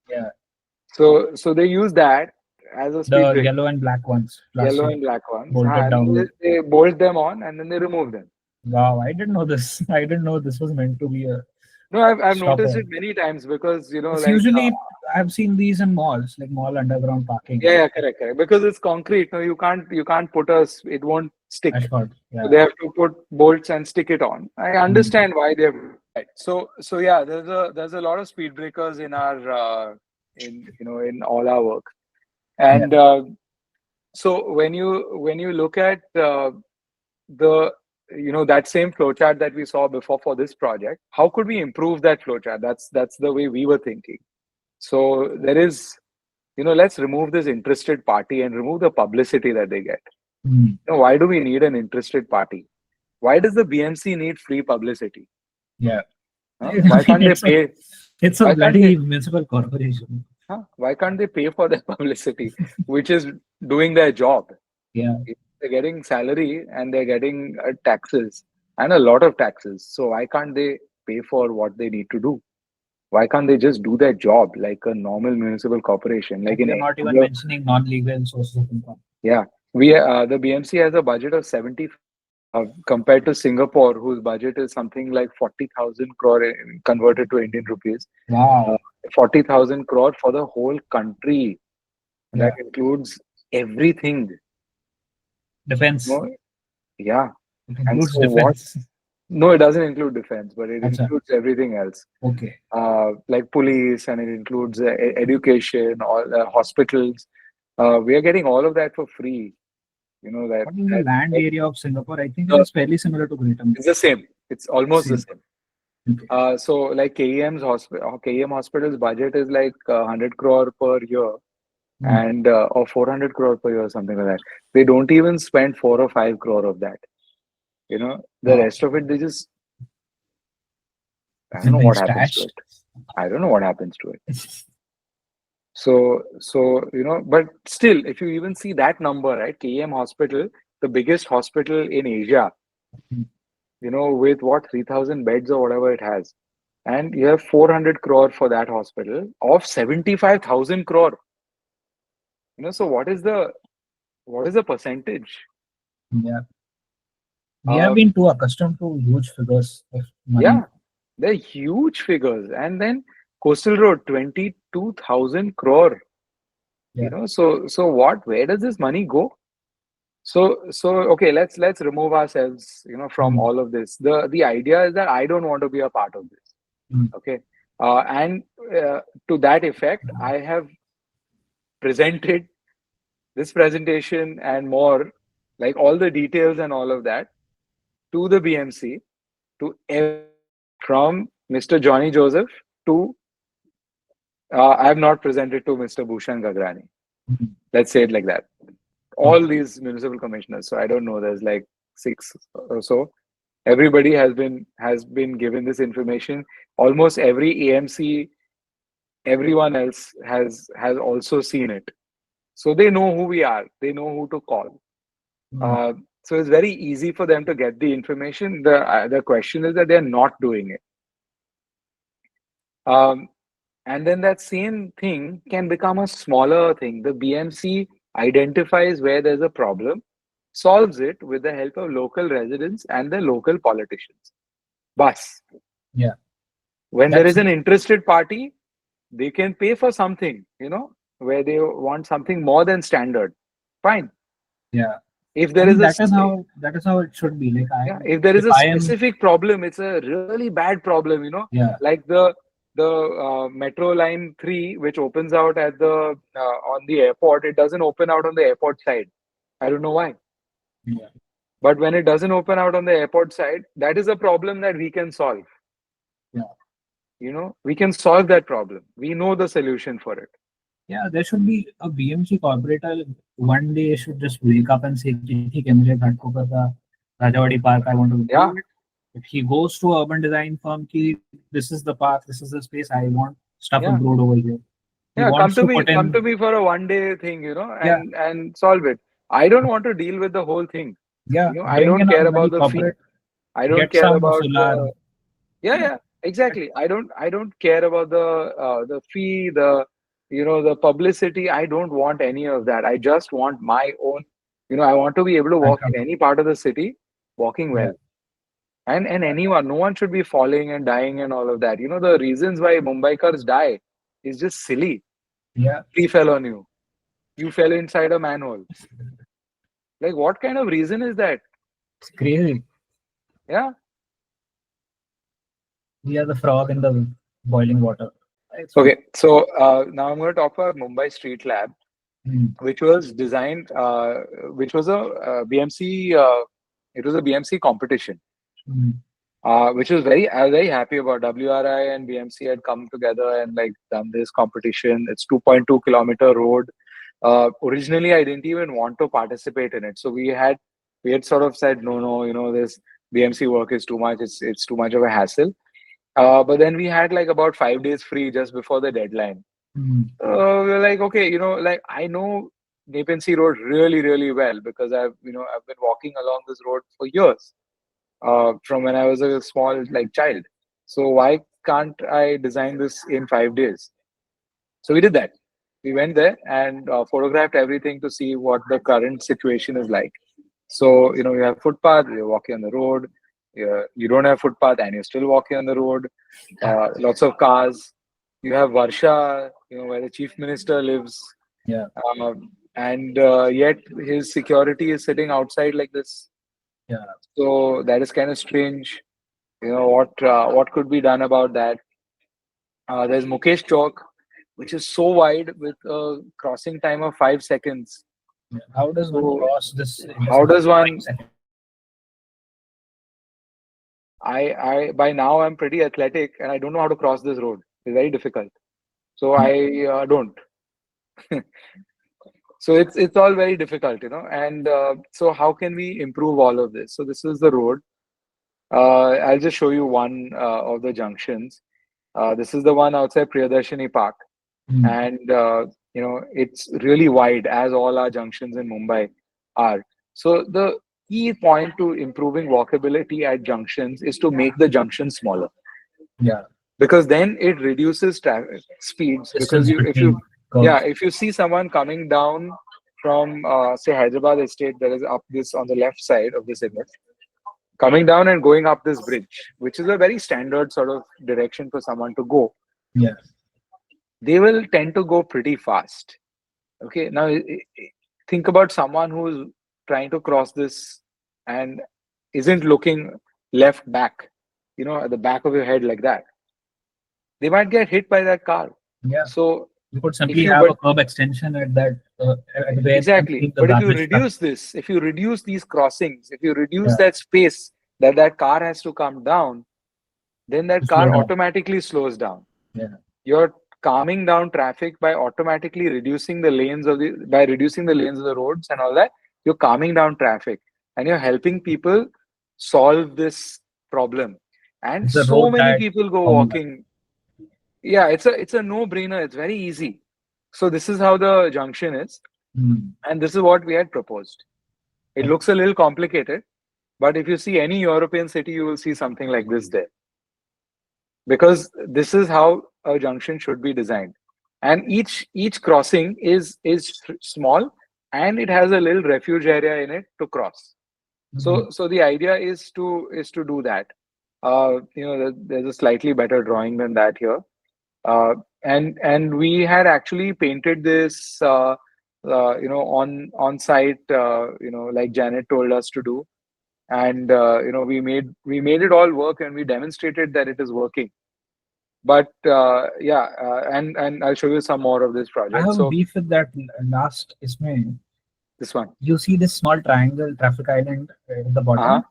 Yeah, So they use that as a speed the breaker, yellow and black ones, yellow plastic, and black ones, bolted and down they, with. they bolt them on and then they remove them. Wow, I didn't know this. I didn't know this was meant to be a No, I've noticed stopper. it many times because It's like usually I've seen these in malls, like mall underground yeah, parking. yeah, correct, because it's concrete. No, you can't put it won't stick. Asphalt. So Yeah. they have to put bolts and stick it on. I Hmm. understand why they have. Right. So yeah, there's a lot of speed breakers in our in all our work, Yeah. and so when you look at the that same flowchart that we saw before for this project, how could we improve that flowchart? That's the way we were thinking. So there is, let's remove this interested party and remove the publicity that they get. Hmm. Why do we need an interested party? Why does the BMC need free publicity? Yeah. Huh? I Why mean, can't they pay? it's a Why can't they? bloody municipal corporation. Huh? Why can't they pay for their publicity, which is doing their job? Yeah. they're getting salary and they're getting taxes and a lot of taxes. So why can't they pay for what they need to do? Why can't they just do their job like a normal municipal corporation? Like And in we are not even India, mentioning non-legal sources of income. yeah, the BMC has a budget of 70 compared to Singapore, whose budget is something like 40,000 crore converted to Indian rupees. Uh, Wow. 40,000 crore for the whole country. And that Yeah. includes everything. Defense. No, yeah. It And includes so what? defense. No, it doesn't include defense, but it Acha. includes everything else, Okay. like police, and it includes education, all hospitals. We are getting all of that for free. You know that, What is the that, land that area of Singapore? I think it the, is fairly similar to Greater Noida. it's the same. It's almost the Same. same. Okay. So like KEM hospital's budget is like 100 crore per year, Hmm. and or 400 crore per year, something like that. They don't even spend 4 or 5 crore of that. The Wow. rest of it, they just, I It's don't in know the what happens to stashed. it. I don't know what happens to it. So, but still, if you even see that number, right, KEM Hospital, the biggest hospital in Asia, with what, 3,000 beds or whatever it has, and you have 400 crore for that hospital of 75,000 crore. So what is the percentage? Yeah. We have Uh, been too accustomed to huge figures of money. yeah, they're huge figures, and then Coastal Road, 22,000 crore. Yeah. So what? Where does this money go? So okay, let's remove ourselves, from Hmm. all of this. The idea is that I don't want to be a part of this. Hmm. Okay, and to that effect, I have presented this presentation and more, like all the details and all of that, to the BMC, to everyone from Mr. Johnny Joseph to I have not presented to Mr. Bhushan Gagrani. Hmm. Let's say it like that. All Okay. these municipal commissioners. So I don't know. There's like six or so. Everybody has been given this information. Almost every AMC, everyone else has also seen it. So they know who we are. They know who to call. Hmm. Uh, so it's very easy for them to get the information. The question is that they're not doing it. Um, and then that same thing can become a smaller thing. The BMC identifies where there's a problem, solves it with the help of local residents and the local politicians. Bus. Yeah. When there That's is an interested party, they can pay for something, where they want something more than standard. Fine. yeah. If I there is mean a that is how it should be. Like Yeah, if there is if a I am specific problem, it's a really bad problem, yeah. like the Metro Line 3, which opens out at the on the airport. It doesn't open out on the airport side. I don't know why. Yeah. But when it doesn't open out on the airport side, that is a problem that we can solve. Yeah. We can solve that problem. We know the solution for it. Yeah, there should be a BMC corporator. One day should just wake up and say, "कि ठीक है मुझे घाटकोपर का Rajawadi park I want to do Yeah, it." If he goes to urban design firm, कि this is the park, this is the space I want stuff yeah, improved over here. He yeah. Come wants to to me, put come in to me for a 1 day thing, yeah, and solve it. I don't want to deal with the whole thing. yeah, I bring don't in a care very about the fee. corporate, I don't get care some about solar. the Yeah, Yeah, yeah, exactly. I don't care about the fee, the publicity. I don't want any of that. I just want my own. I want to be able to walk backup. in any part of the city, walking Yeah, well. And anyone, no one should be falling and dying and all of that. The reasons why Mumbaikars die is just silly. yeah, Tree fell on you. You fell inside a manhole. Like, what kind of reason is that? it's crazy. Yeah. We are the frog in the boiling water. It's fine. Okay. So now I'm going to talk about Mumbai Street Lab, Hmm. which was designed, which was a BMC. It was a BMC competition, Hmm. which was I was very happy about. WRI and BMC had come together and like done this competition. It's 2.2 kilometer road. Originally, I didn't even want to participate in it, so we had sort of said no, no, this BMC work is too much. It's too much of a hassle. But then we had like about 5 days free just before the deadline. Hmm. We're like, okay, like I know. Nepean Sea Road really, really well because I've been walking along this road for years, from when I was a small like child. So why can't I design this in 5 days? So we did that. We went there and photographed everything to see what the current situation is like. So you have footpath, you're walking on the road. You don't have footpath and you're still walking on the road. Lots of cars. You have Varsha, where the chief minister lives, Yeah, and yet his security is sitting outside like this. yeah. So that is kind of strange. What could be done about that? There's Mukesh Chowk, which is so wide with a crossing time of 5 seconds. Yeah. How does one So cross this how intersection does in five one? seconds? I by now I'm pretty athletic and I don't know how to cross this road. It's very difficult. So I don't. So it's all very difficult. And so how can we improve all of this? So this is the road. I'll just show you one of the junctions. This is the one outside Priyadarshini Park, Hmm. and it's really wide, as all our junctions in Mumbai are. So the key point to improving walkability at junctions is to make the junction smaller, Yeah, because then it reduces traffic speeds. Because distance you if you between yeah, curves. if you see someone coming down from say Hyderabad estate, that is up this on the left side of this image, coming down and going up this bridge, which is a very standard sort of direction for someone to go, Yeah, they will tend to go pretty fast. Okay, now think about someone who's trying to cross this and isn't looking left back, at the back of your head like that. They might get hit by that car. yeah. So You could if simply you, have a but curb extension at that at where you exactly, leave the but if you garbage truck. reduce this, if you reduce these crossings, if you reduce Yeah, that space that car has to come down, then that to slow car down. automatically slows down. Yeah, You're calming down traffic by automatically reducing the lanes of the roads and all that. You're calming down traffic and you're helping people solve this problem. And it's a so road many that people go common. walking. Yeah, it's a no-brainer. It's very easy. So this is how the junction is, Hmm. and this is what we had proposed. It looks a little complicated, but if you see any European city, you will see something like this there, because this is how a junction should be designed. And each crossing is small, and it has a little refuge area in it to cross. Hmm. So the idea is to do that. There's a slightly better drawing than that here. And we had actually painted this on site, like Janet told us to do. And we made it all work, and we demonstrated that it is working. But yeah, and I'll show you some more of this I project. have a So beef with that last isme. this one. You see this small triangle traffic island at the Uh-huh. bottom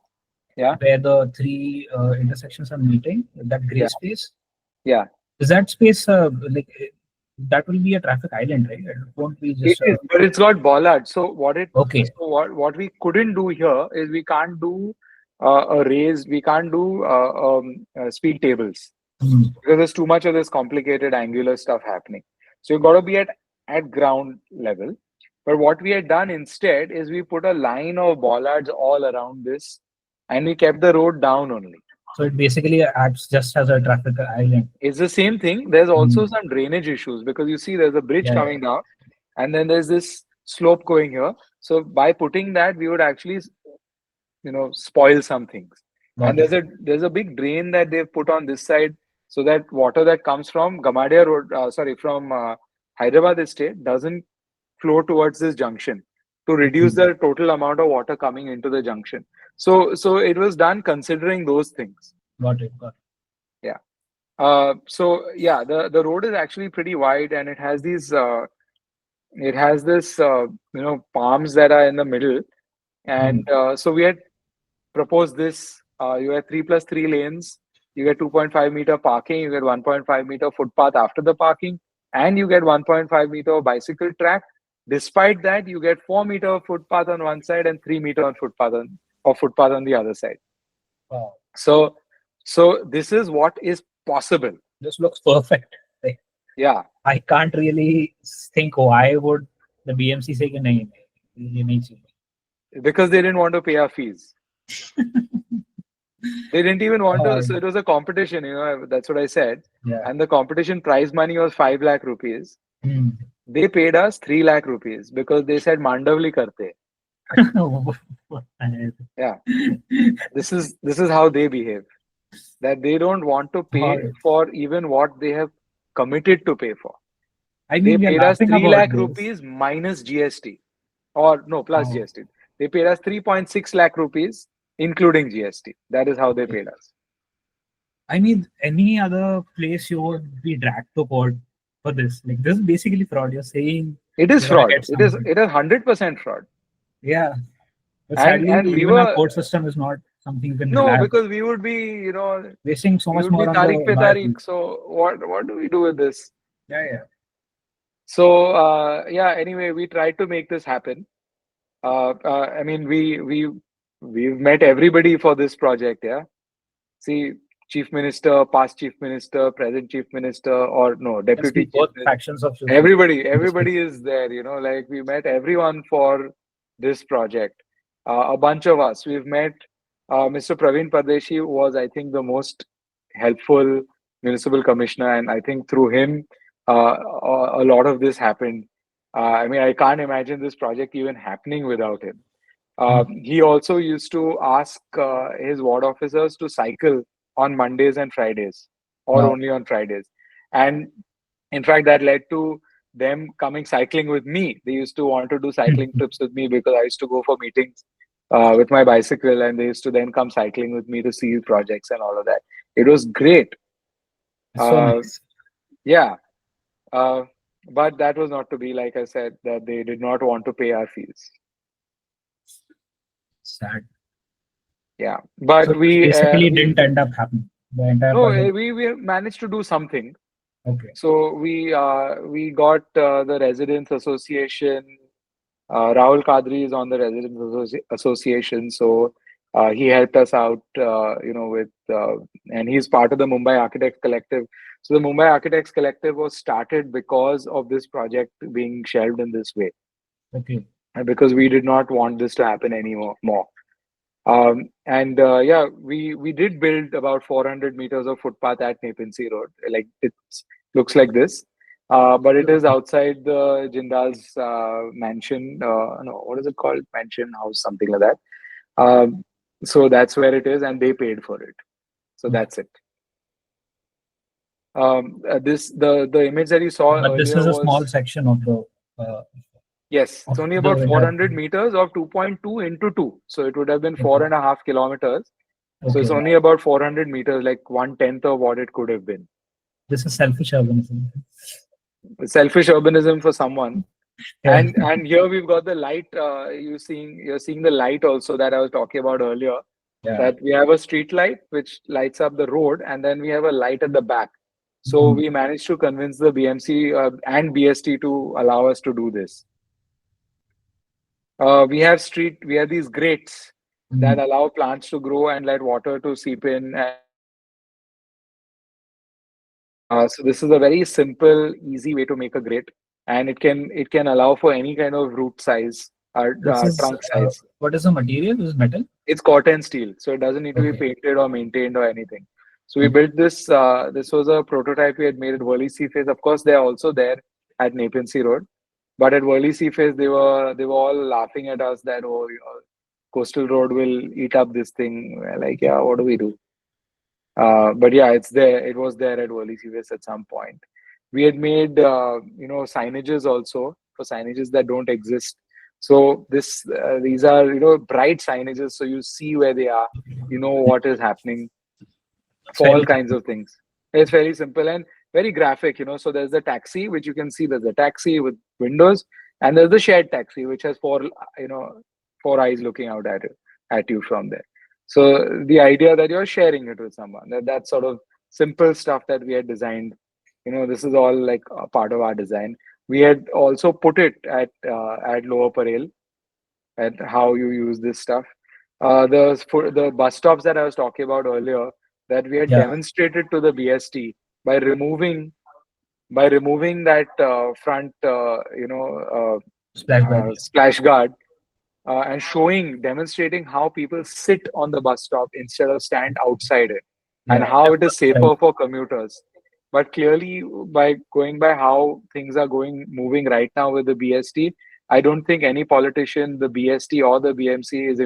Yeah. where the three intersections are meeting, that gray Yeah. space. Yeah. Is that space that will be a traffic island, right? It won't be It just is, but it's got bollard. So okay. what we couldn't do here is we can't do we can't do speed tables, Hmm. because there's too much of this complicated angular stuff happening. So you've got to be at ground level. But what we had done instead is we put a line of bollards all around this, and we kept the road down only. So it basically acts just as a traffic island. It's the same thing. There's also Hmm. some drainage issues, because you see there's a bridge Yeah, coming down, and then there's this slope going here. So by putting that, we would actually, spoil some things. And got it. there's a big drain that they've put on this side, so that water that comes from Gamadia Road, sorry, from Hyderabad Estate doesn't flow towards this junction, to reduce Hmm. the total amount of water coming into the junction. So it was done considering those things. Got it. Got Yeah. So yeah, the road is actually pretty wide, and it has this palms that are in the middle. it. And Hmm. so we had proposed this. You have 3 plus 3 lanes. You get 2.5 meter parking. You get 1.5 meter footpath after the parking, and you get 1.5 meter bicycle track. Despite that, you get 4 meter footpath on one side and 3 meter on footpath on the other side. Wow. So so this is what is possible. This looks perfect. Like, Yeah. I can't really think why would. The BMC say कि नहीं नहीं ये नहीं चाहिए. because they didn't want to pay our fees. They didn't even want to. Uh, So it was a competition, that's what I said. yeah. And the competition prize money was 5 lakh rupees. Hmm. They paid us 3 lakh rupees because they said Mandavli karte. What the Yeah, hell? this is how they behave. That they don't want to pay Or- for even what they have committed to pay for. I They mean, we are paid us laughing 3 about lakh this. rupees minus GST, or no, plus Oh, GST. They paid us 3.6 lakh rupees, including GST. That is how they okay. paid us. I mean, any other place you would be dragged to court for this? Like, this is basically fraud. You're saying It is you're gonna fraud. get It is something. it is 100% fraud. Yeah, but sadly, And we even our were court system is not something you can no, rely on. because we would be, Wasting so we much would be more on the Tariq pe lawyer Tariq. fees. So what do we do with this? Yeah, yeah. So yeah. Anyway, we tried to make this happen. I mean, we've met everybody for this project. Yeah. See, chief minister, past chief minister, present chief minister, or no, Can deputy speak chief both minister. factions of industry. Everybody is there. Like we met everyone for this project. A bunch of us. We've met Mr. Praveen Pardeshi, who was, I think, the most helpful municipal commissioner, and I think through him, a lot of this happened. I mean, I can't imagine this project even happening without him. Hmm. He also used to ask his ward officers to cycle on Mondays and Fridays, or Wow. only on Fridays. And in fact, that led to them coming cycling with me. They used to want to do cycling trips with me because I used to go for meetings with my bicycle, and they used to then come cycling with me to see projects and all of that. It was great. It's so Uh, nice. yeah. Uh, but that was not to be, like I said, that they did not want to pay our fees. Sad. Yeah. So But this basically we didn't end up happening. The entire no, project. we managed to do something. Okay. So we got the residents association. Rahul Kadri is on the residents association, so he helped us out. With and he's part of the Mumbai Architects Collective. So the Mumbai Architects Collective was started because of this project being shelved in this way, Okay. and because we did not want this to happen anymore. More. And yeah, we did build about 400 meters of footpath at Nepean Road. Like it looks like this, but it is outside the Jindal's mansion. No, what is it called? Mansion house, something like that. So that's where it is, and they paid for it. So Okay. that's it. This the image that you saw But this earlier is a small was, section of the uh, yes, it's of only about the entire 400 thing. meters of 2.2 into 2. So it would have been four Okay. and a half kilometers. So Okay. it's only Wow. about 400 meters, like 1/10 of what it could have been. This is selfish urbanism. Selfish urbanism for someone. Yeah. And here we've got the light. You're seeing the light also that I was talking about earlier. Yeah. That we have a street light which lights up the road, and then we have a light at the back. So Mhm. we managed to convince the BMC and BST to allow us to do this. We have these grates that Mhm. allow plants to grow and let water to seep in and so this is a very simple, easy way to make a grate, and it can allow for any kind of root size or This is trunk size. what is the material? This is metal. It's cotton steel, so it doesn't need to be Okay. painted or maintained or anything. So we Okay. built this. This was a prototype we had made at Worli Seaface. Of course, they are also there at Nepean Sea Road, but at Worli Seaface, they were all laughing at us that, oh, coastal road will eat up this thing. We're like, yeah, what do we do? But yeah, it's there. It was there at Worli Seaways at some point. We had made signages also for signages that don't exist. So these are bright signages, so you see where they are, you know what is happening It's for all fairly kinds simple. of things. It's very simple and very graphic. So there's the taxi, which you can see. There's a taxi with windows, and there's the shared taxi, which has four eyes looking out at you from there. So the idea that you're sharing it with someone, that sort of simple stuff that we had designed. This is all like a part of our design. We had also put it at Lower Parel, at how you use this stuff. The bus stops that I was talking about earlier, that we had Yeah. demonstrated to the BST by removing that front, Splash guard. splash guard, and demonstrating how people sit on the bus stop instead of stand outside it, and Yeah, how left it is versus right. safer for commuters. But clearly, by going by how things are moving right now with the BST, I don't think any politician, the BST or the BMC, is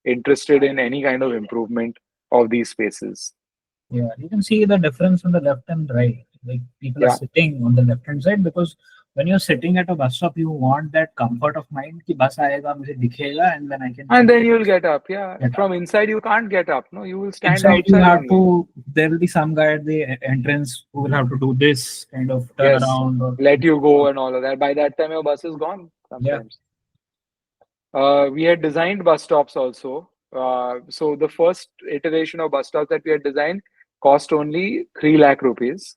interested in any kind of improvement of these spaces. Yeah, you can see the difference on the left and right. Like people are Yeah, sitting on the left hand side because when you're sitting at a bus stop, you want that comfort of mind कि bus आएगा मुझे दिखेगा and then I can and then you'll get up. Yeah, get up. from inside you can't get up. No, you will stand Inside you outside have only. to. There will be some guy at the entrance who will have to do this kind of turn Yes, around or let you go and all of that. By that time, your bus is gone. yeah. Sometimes. We had designed bus stops also. So the first iteration of bus stops that we had designed cost only 3 lakh rupees.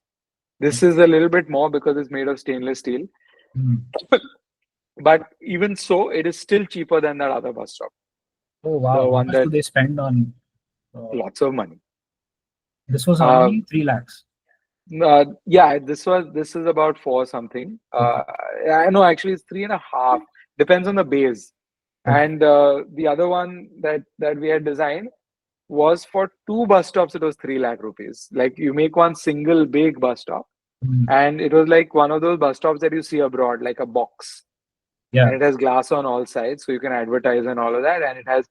This is a little bit more because it's made of stainless steel. Hmm. But even so, it is still cheaper than that other bus stop. Oh wow, The how one much do that they spend on? lots of money. This was how Uh, many? 3 lakhs. yeah, this is about four something. Okay. I know actually it's 3.5. Depends on the base. Okay. And the other one that we had designed was for two bus stops. It was 3 lakh rupees. Like you make one single big bus stop, Hmm. and it was like one of those bus stops that you see abroad, like a box, Yeah. and it has glass on all sides, so you can advertise and all of that, and it has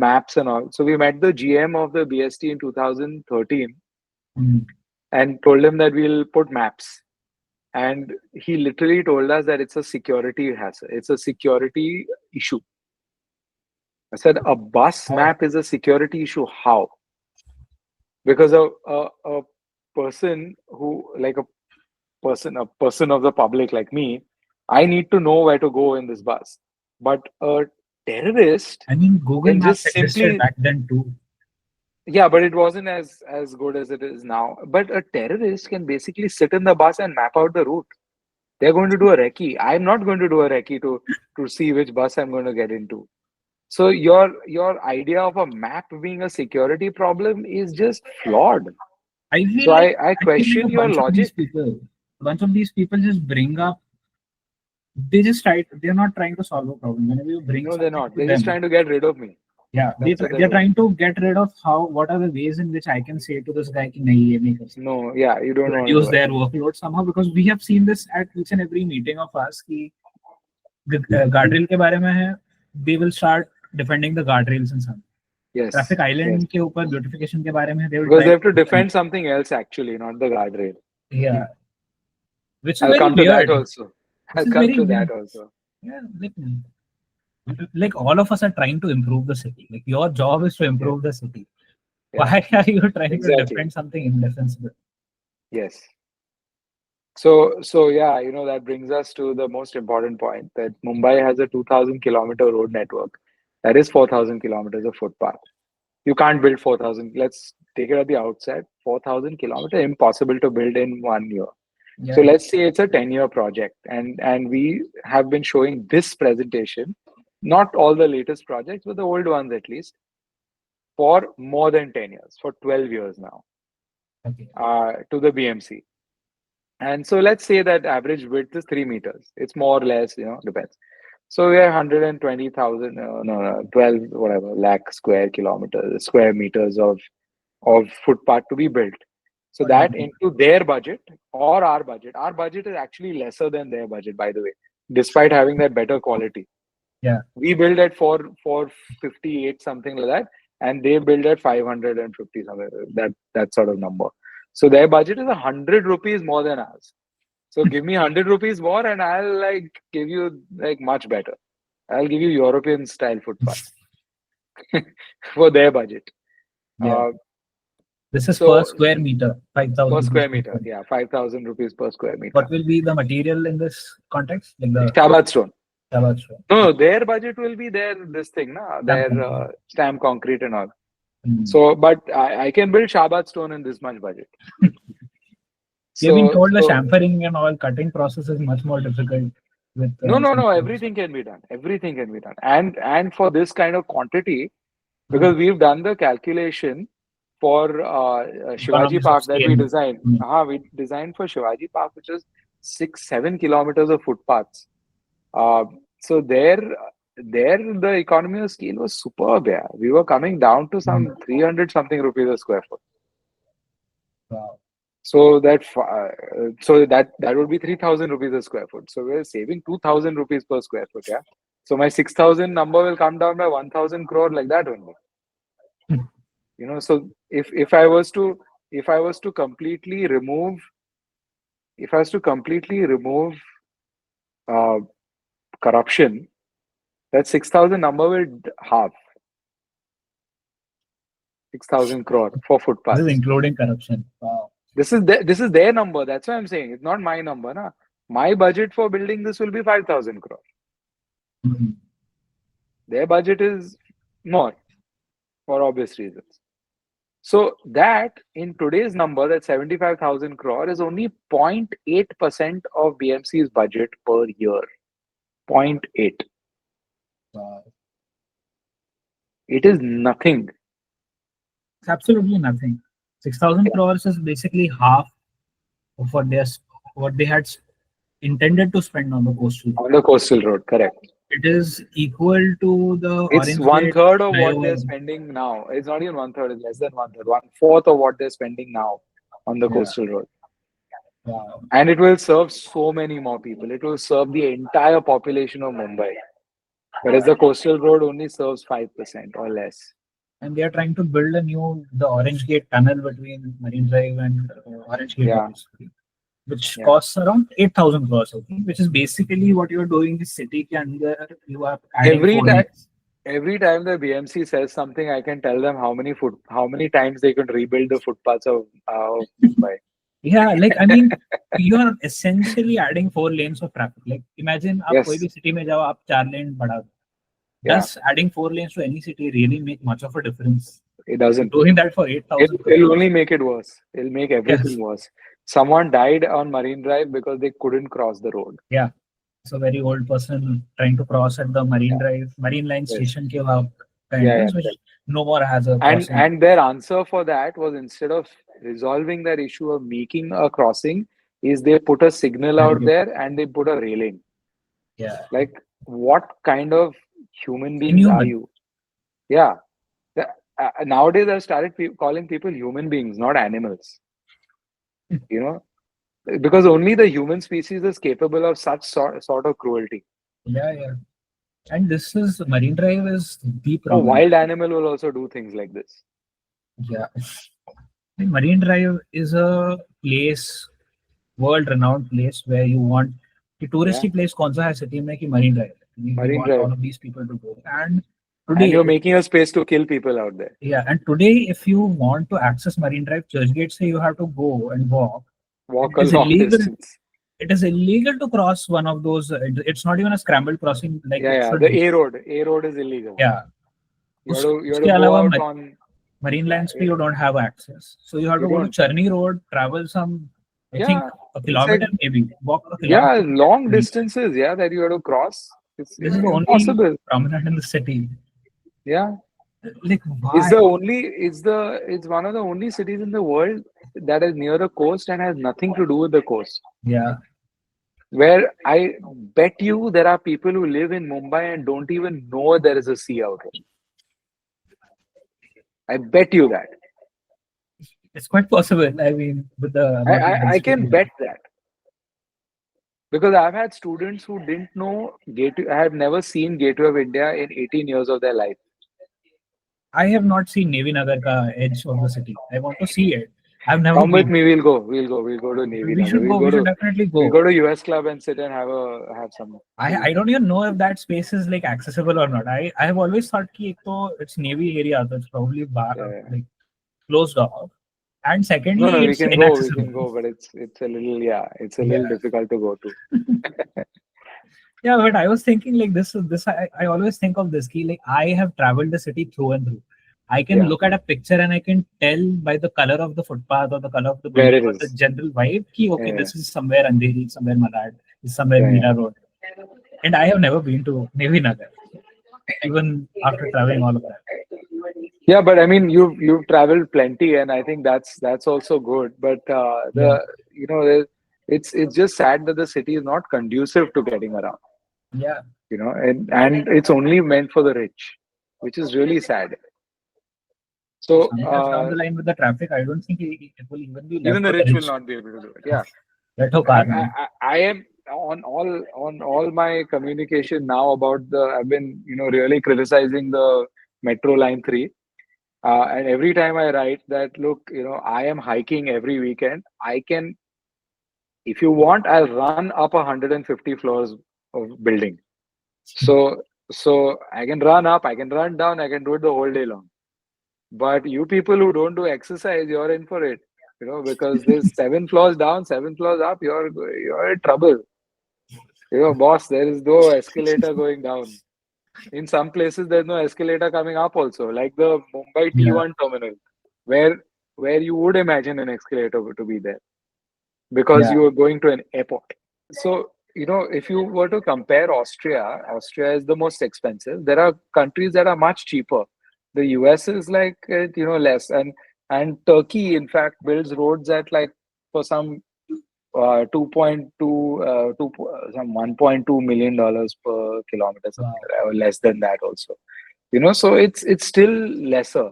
maps and all. So we met the GM of the BST in 2013 Hmm. and told him that we'll put maps. And he literally told us that it's a security hassle. It's a security issue. I said, a bus How? map is a security issue. How? Because a person who, like a person of the public like me, I need to know where to go in this bus. But a terrorist I mean, Google can Maps just existed simply, back then too. yeah, but it wasn't as good as it is now. But a terrorist can basically sit in the bus and map out the route. They're going to do a recce. I'm not going to do a recce to see which bus I'm going to get into. So your idea of a map being a security problem is just flawed. I So feel like I question your logic. a bunch of these people just bring up. They just try. They're not trying to solve a problem. Whenever you bring No, they're something not. to They're just them, trying to get rid of me. yeah, That's what they're they're doing. trying to get rid of how. What are the ways in which I can say to this guy कि नहीं ये नहीं कर सकते, No, yeah, you to don't want to reduce do it. their workload somehow because we have seen this at each and every meeting of us कि guardrail के बारे में है. They will start defending the guardrails and some. Yes, Traffic yes. island के ऊपर beautification के बारे में they will Because try they have to to defend. defend something else actually, not the guardrail. Yeah, which is I'll very come to that weird. also. Which I'll is come very to that weird. also. Yeah, like all of us are trying to improve the city. Like your job is to Yeah, improve the city. yeah, Why are you trying to exactly. defend something indefensible? Yes. So yeah, that brings us to the most important point that Mumbai has a 2,000 kilometer road network. That is 4,000 kilometers of footpath. You can't build 4,000. Let's take it at the outset. 4,000 kilometer impossible to build in 1 year. So Yeah. let's say it's a 10-year project, and we have been showing this presentation, not all the latest projects, but the old ones at least, for more than 10 years, for 12 years now, Okay. to the BMC. And so let's say that average width is 3 meters. It's more or less, depends. So we have 120,000, no, 12, whatever, lakh square meters of footpath to be built. So What do you that think? into their budget or our budget. Our budget is actually lesser than their budget, by the way, despite having that better quality. Yeah. We build at 458 something like that, and they build at 550 something, that sort of number. So their budget is 100 rupees more than ours. So give me 100 rupees more, and I'll like give you like much better. I'll give you European style footpath for their budget. Yeah. Uh, This is per so square meter, per 5,000 rupees square per meter, square. yeah, 5,000 rupees per square meter. What will be the material in this context? Like the Shabat stone. Java stone. No, their budget will be this thing, Stamp their concrete. stamp concrete and all. Hmm. So, but I can build Shabat stone in this much budget. We've been told the So chamfering and all cutting process is much more difficult with no. some. Everything can be done. Everything can be done. And for this kind of quantity, Hmm. because we've done the calculation for Shivaji Economies of Park that we scale. designed. Hmm. We designed for Shivaji Park, which is 6-7 kilometers of footpaths. Uh, So there the economy of scale was superb. Yeah, we were coming down to Mm. some 300 something rupees a square foot. Wow. So that would be 3,000 rupees a square foot. So we're saving 2,000 rupees per square foot. Yeah. So my 6,000 number will come down by 1,000 crore like that only. So if I was to if I was to completely remove if I was to completely remove uh, corruption, that 6,000 number will halve 6,000 crore for This is footpaths. including corruption. Wow. This is their number. That's why I'm saying it's not my number. Na? My budget for building this will be 5,000 crore. Mhm. Their budget is more for obvious reasons. So that in today's number, that 75,000 crore is only 0.8% of BMC's budget per year. 0.8. Wow. It is nothing. It's absolutely nothing. 6,000 Yeah. crores is basically half of what they had intended to spend on the coastal road. On the coastal road, correct. It is equal to the It's Orange one Gate third of what they're flyover. spending now. It's not even one third, it's less than one third. One fourth of what they're spending now on the Yeah. coastal road. Wow. And it will serve so many more people. It will serve the entire population of Mumbai. Whereas the coastal road only serves 5% or less. And they are trying to build the Orange Gate tunnel between Marine Drive and Orange Gate, Yeah, obviously, which yeah. costs around 8,000 crores, I think, which is basically what you're doing in the city. You are adding Every four time lanes. every time the BMC says something, I can tell them how many times they could rebuild the footpaths of Mumbai. Yeah, like I mean, you're essentially adding four lanes of traffic. Like imagine आप कोई Yes, भी city में जाओ आप चार lane बढ़ा दो. yeah, Does adding four lanes to any city really make much of a difference? it doesn't. Doing that for 8,000 It'll crores. only make it worse. It'll make Yes. everything worse. Someone died on Marine Drive because they couldn't cross the road. Yeah. So very old person trying to cross at the Marine Yeah, Drive, Marine Line yes. station ke वहाँ का Yeah, yeah, entrance, which correct. no more has a And crossing. and their answer for that was, instead of resolving that issue of making a crossing, is they put a signal out Barricade. there and they put a railing. Yeah. Like, what kind of human beings are Inhuman. you? Yeah. Nowadays, I've started calling people human beings, not animals. You know, because only the human species is capable of such sort of cruelty. Yeah, yeah. And this is Marine Drive is the A prominent. wild animal will also do things like this. Yeah. The Marine Drive is a place, world renowned place where you want the Yeah, touristy place कौन सा है city में कि Marine Drive. We Marine want all Drive. of these people to go. And And you're today, making a space to kill people out there. yeah, and today if you want to access Marine Drive, Churchgate say you have to go and walk. And Walk it a is long illegal. distance. It is illegal to cross one of those. It's not even a scrambled crossing like Yeah, it yeah. should The be. A road. A road is illegal. Yeah. You have उसके to go अलावा out on. Marine Yeah, lines you don't have access. So you have you to go to don't. Charni Road, travel some, I think Yeah, a it's like, kilometer maybe, walk a yeah, kilometer to get long to reach. distances. Yeah, that you have to cross. This It's is the only impossible. prominent in the city. Yeah, Like it's why? the only. It's one of the only cities in the world that is near the coast and has nothing to do with the coast. Yeah. Where I bet you there are people who live in Mumbai and don't even know there is a sea out there. I bet you that. It's quite possible. I mean, with the I, amount of I, I density. can bet that. Because I've had students who didn't know Gateway, I have never seen Gateway of India in 18 years of their life. I have not seen Navy Nagar ka edge of the city. I want to see it. I've never Come with been. me, we'll go. We'll go to Navy We Nagar. should go. We should definitely We'll go. go to US Club and sit and have some food. I don't even know if that space is like accessible or not. I have always thought कि एक तो it's Navy area, so it's probably Yeah. like closed off. And No, secondly, we it's can go. We inaccessible. can go, but it's a little, yeah, it's a little Yeah. difficult to go to. Yeah, but I was thinking like this I always think of this key like I have traveled the city through and through. I can Yeah, look at a picture and I can tell by the color of the footpath or the color of the where building it or the is. general vibe ki okay, Yeah, this is somewhere Andheri, somewhere Malad, is somewhere yeah, yeah. Meera Road. And I have never been to Navy Nagar, even after traveling all of that. Yeah, but I mean, you've traveled plenty, and I think that's also good. But Yeah. it's just sad that the city is not conducive to getting around. Yeah. and it's only meant for the rich, which is really sad. So Some years down the line with the traffic, I don't think it will even be even left the for the rich will rich. not be able to do it. Yeah, Let her car and now. I am on all my communication now about the. I've been really criticizing the Metro Line 3. And every time I write that, look, I am hiking every weekend. I can, if you want, I'll run up 150 floors of building. So, so I can run up, I can run down, I can do it the whole day long. But you people who don't do exercise, you're in for it. Because there's 7 floors down, 7 floors up, you're in trouble. Boss, there is no escalator going down. In some places, there's no escalator coming up also, like the Mumbai Yeah. T1 terminal, where where you would imagine an escalator to be there because Yeah. you are going to an airport. So, if you were to compare Austria is the most expensive. There are countries that are much cheaper. The US is like, less. And Turkey, in fact, builds roads at like for some 2.2, some $1.2 million per kilometer, something Wow. like that, or less than that also. So it's still lesser.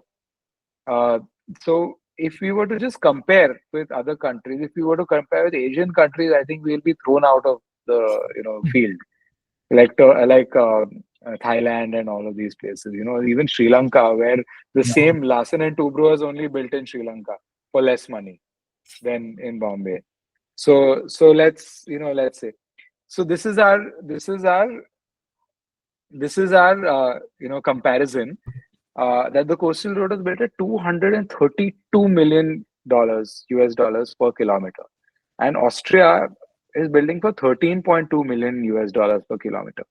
Uh, so if we were to just compare with other countries, if we were to compare with Asian countries, I think we'll be thrown out of the field, like Thailand and all of these places. Even Sri Lanka, where the Yeah. same Larsen and Toubro is only built in Sri Lanka for less money than in Bombay. So let's say, so this is our comparison, that the coastal road is built at $232 million US dollars per kilometer, and Austria is building for 13.2 million US dollars per kilometer.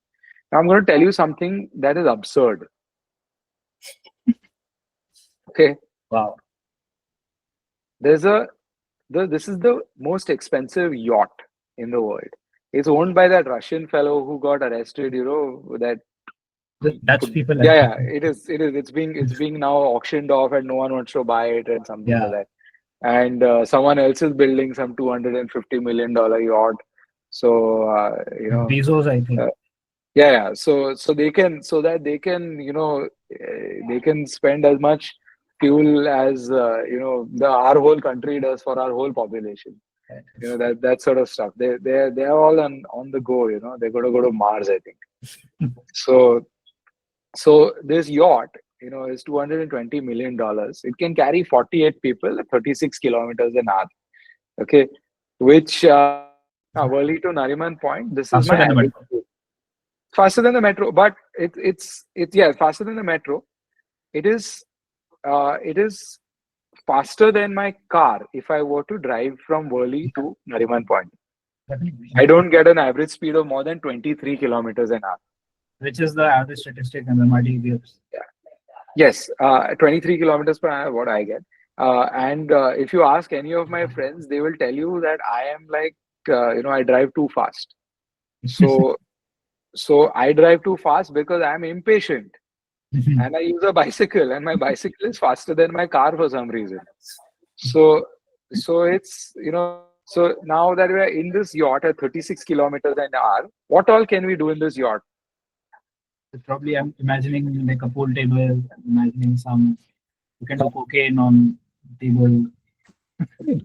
Now I'm going to tell you something that is absurd. Okay, Wow. there's a this is the most expensive yacht in the world. It's owned by that Russian fellow who got arrested. That The Dutch people, I yeah, think. yeah, it is it's being now auctioned off and no one wants to buy it and something like Yeah. that. And someone else is building some $250 million yacht. So Bezos, I think. uh, yeah. So they can, so that they can, they can spend as much fuel as the our whole country does for our whole population. That sort of stuff. They're all on the go. They're going to go to Mars, I think. So this yacht, is $220 million. It can carry 48 people at 36 kilometers an hour. Okay, which Worli to Nariman Point. This is Faster my than the average metro. speed. Faster than the metro, but it's yeah, faster than the metro. It is faster than my car if I were to drive from Worli to Nariman Point. I Definitely. don't get an average speed of more than 23 kilometers an hour. Which is the average statistic and the MRT gives. Yes, 23 kilometers per hour, what I get. And if you ask any of my friends, they will tell you that I am like, I drive too fast. So, so I drive too fast because I'm impatient and I use a bicycle, and my bicycle is faster than my car for some reason. So, so so now that we are in this yacht at 36 kilometers an hour, what all can we do in this yacht? Probably I'm imagining like a pool table, imagining some, you can do cocaine on table.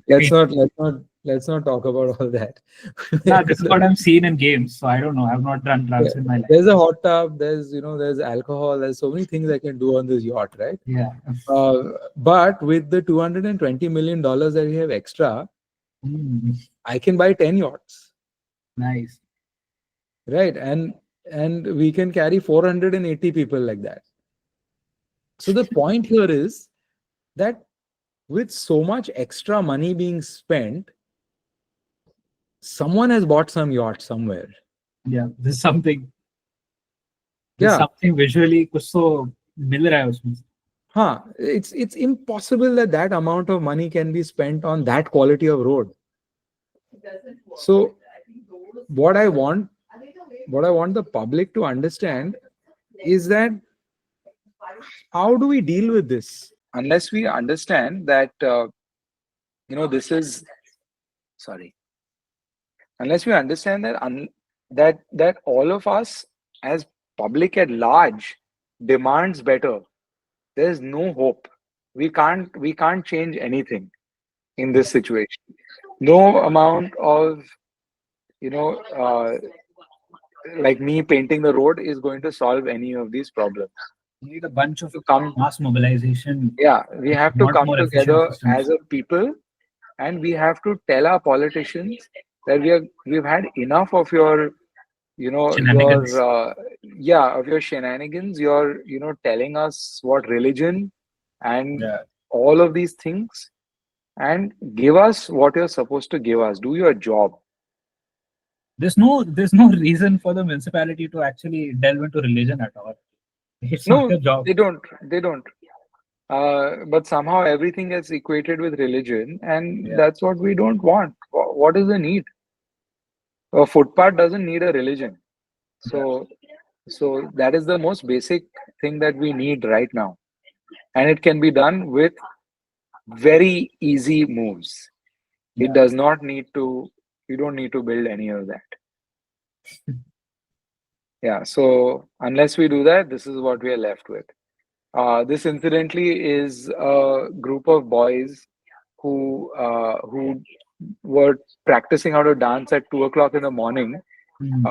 Let's Paint. not let's not let's not talk about all that. Yeah, this is what I'm seeing in games. So I don't know. I've not done Yeah. drugs in my life. There's a hot tub. There's alcohol. There's so many things I can do on this yacht, right? Yeah. Uh, but with the $220 million that we have extra, Mm, I can buy 10 yachts, nice. right? And we can carry 480 people like that. So the point here is that with so much extra money being spent, someone has bought some yacht somewhere. Yeah, there's something. There's Yeah. something visually कुछ तो मिल रहा है उसमें. Huh. It's impossible that that amount of money can be spent on that quality of road. So what I want the public to understand is that how do we deal with this? Unless we understand that, this is sorry. Unless we understand that that all of us as public at large demands better. There's no hope. We can't change anything in this situation. No amount of, you know, like me painting the road is going to solve any of these problems. You need a bunch of To come, mass mobilization, yeah, we have to not come more efficient together systems. as a people, and we have to tell our politicians that we've had enough of your, your Shenanigans. yeah, of your shenanigans. You're, telling us what religion and Yeah. all of these things, and give us what you're supposed to give us. Do your job. There's no reason for the municipality to actually delve into religion at all. It's not No, your job. they don't. But somehow everything gets equated with religion, and Yeah. that's what we don't want. What is the need? A footpath doesn't need a religion. Yeah. So that is the most basic thing that we need right now, and it can be done with very easy moves. It Yeah. does not need to. You don't need to build any of that. Yeah. So unless we do that, this is what we are left with. This incidentally is a group of boys who were practicing how to dance at 2 o'clock in the morning Hmm.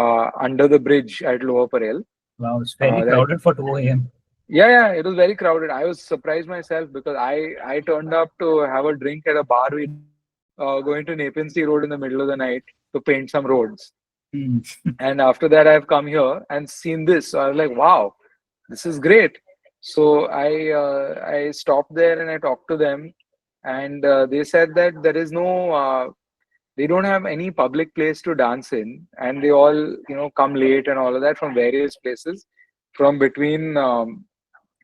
under the bridge at Lower Parel. Wow, it's fairly That crowded for 2 a.m. Yeah, it was very crowded. I was surprised myself because I turned up to have a drink at a bar we going to Nepean Sea Road in the middle of the night to paint some roads. Hmm. And after that, I've come here and seen this. So I was like, wow, this is great. So I stopped there and I talked to them, and they said that there is no they don't have any public place to dance in, and they all, come late and all of that from various places, from between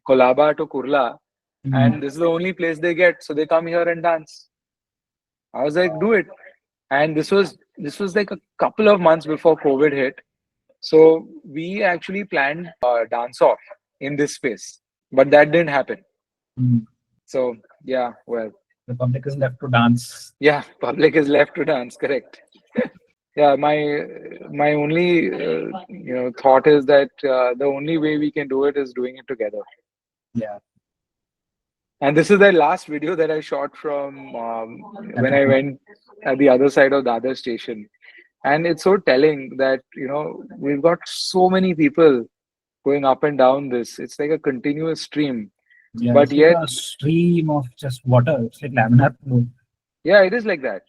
Kolaba to Kurla, Hmm. and this is the only place they get, so they come here and dance. I was like, do it. And this was like a couple of months before COVID hit. So we actually planned dance off in this space, but that didn't happen. Hmm. So yeah, well, The public is left to dance. yeah, public is left to dance. Correct. Yeah, my only thought is that the only way we can do it is doing it together. Yeah. And this is the last video that I shot from when I Definitely. went at the other side of the other station. And it's so telling that, we've got so many people going up and down this. It's like a continuous stream. Yeah, But it's like yet, a stream of just water. It's like laminar flow. yeah, it is like that.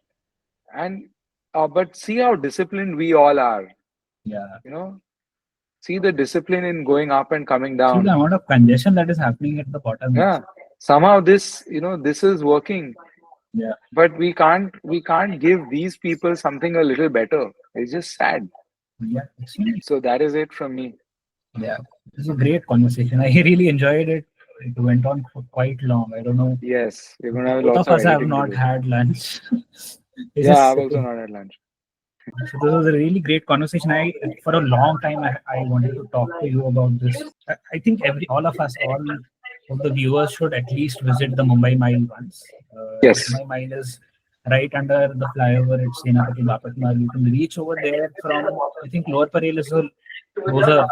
And but see how disciplined we all are, Yeah. you know. See the discipline in going up and coming See the down. amount of congestion that is happening at the bottom. Yeah. Somehow this, this is working. Yeah. But we can't give these people something a little better. It's just sad. Yeah. Excellent. So that is it from me. Yeah. This is a great conversation. I really enjoyed it. It went on for quite long. I don't know. Yes, we're gonna have Both lots of of us have editing to not do. had lunch. It's Yeah, just I've also sitting. not had lunch. So this was a really great conversation. For a long time, I wanted to talk to you about this. I think all of us, all of the viewers should at least visit the Mumbai Mile once. Yes. Mumbai Mile is right under the flyover at Senapati Bapatmal. You can reach over there from, I think Lower Parel is a closer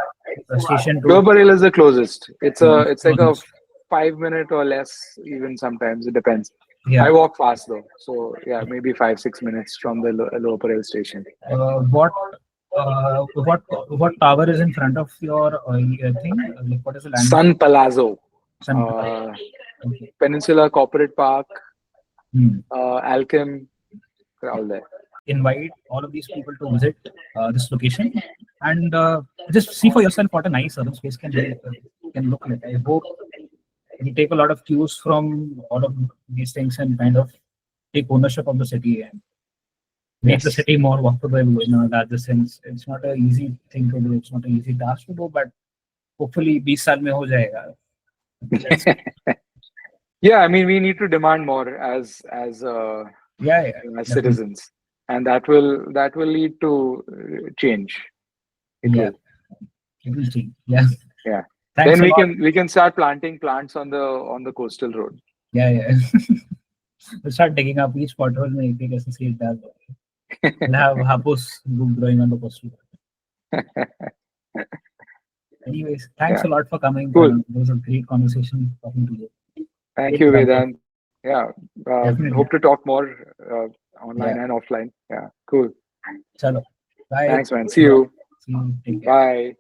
station Lower to Parel is the closest. It's like a closest. 5 minute or less, even sometimes. It depends. I Yeah. walk fast though, so yeah, maybe 5-6 minutes from the Lower Parel station. What tower is in front of your thing? Like, what is the landmark? Sun Palazzo, Sun Plaza. uh, Okay. Peninsula Corporate Park, Hmm. Alchem, all there. Invite all of these people to visit this location and just see for yourself what a nice urban space can look like. I hope you take a lot of cues from all of these things and kind of take ownership of the city and make the Yes. city more walkable in a larger sense. It's not an easy thing to do. It's not an easy task to do, but hopefully 20 साल में हो जाएगा. Let's see. Yeah, I mean, we need to demand more as Yeah, as definitely. citizens, and that will lead to change. It Yeah. will. It will change. Yeah. Yeah. Thanks Then a we lot. can start planting plants on the coastal road. Yeah. We'll start digging up each pothole and एक एक ऐसे seed डाल दो. We'll have hapus growing on the coastal. Anyways, thanks Yeah, a lot for coming, cool. Pranav. It was a great conversation talking to you. Thank Great you, example. Vedant. Yeah, Definitely. hope to talk more online Yeah. and offline. Yeah, cool. Chalo. Bye. Thanks, man. See See you all. you. See you. Take care. Bye.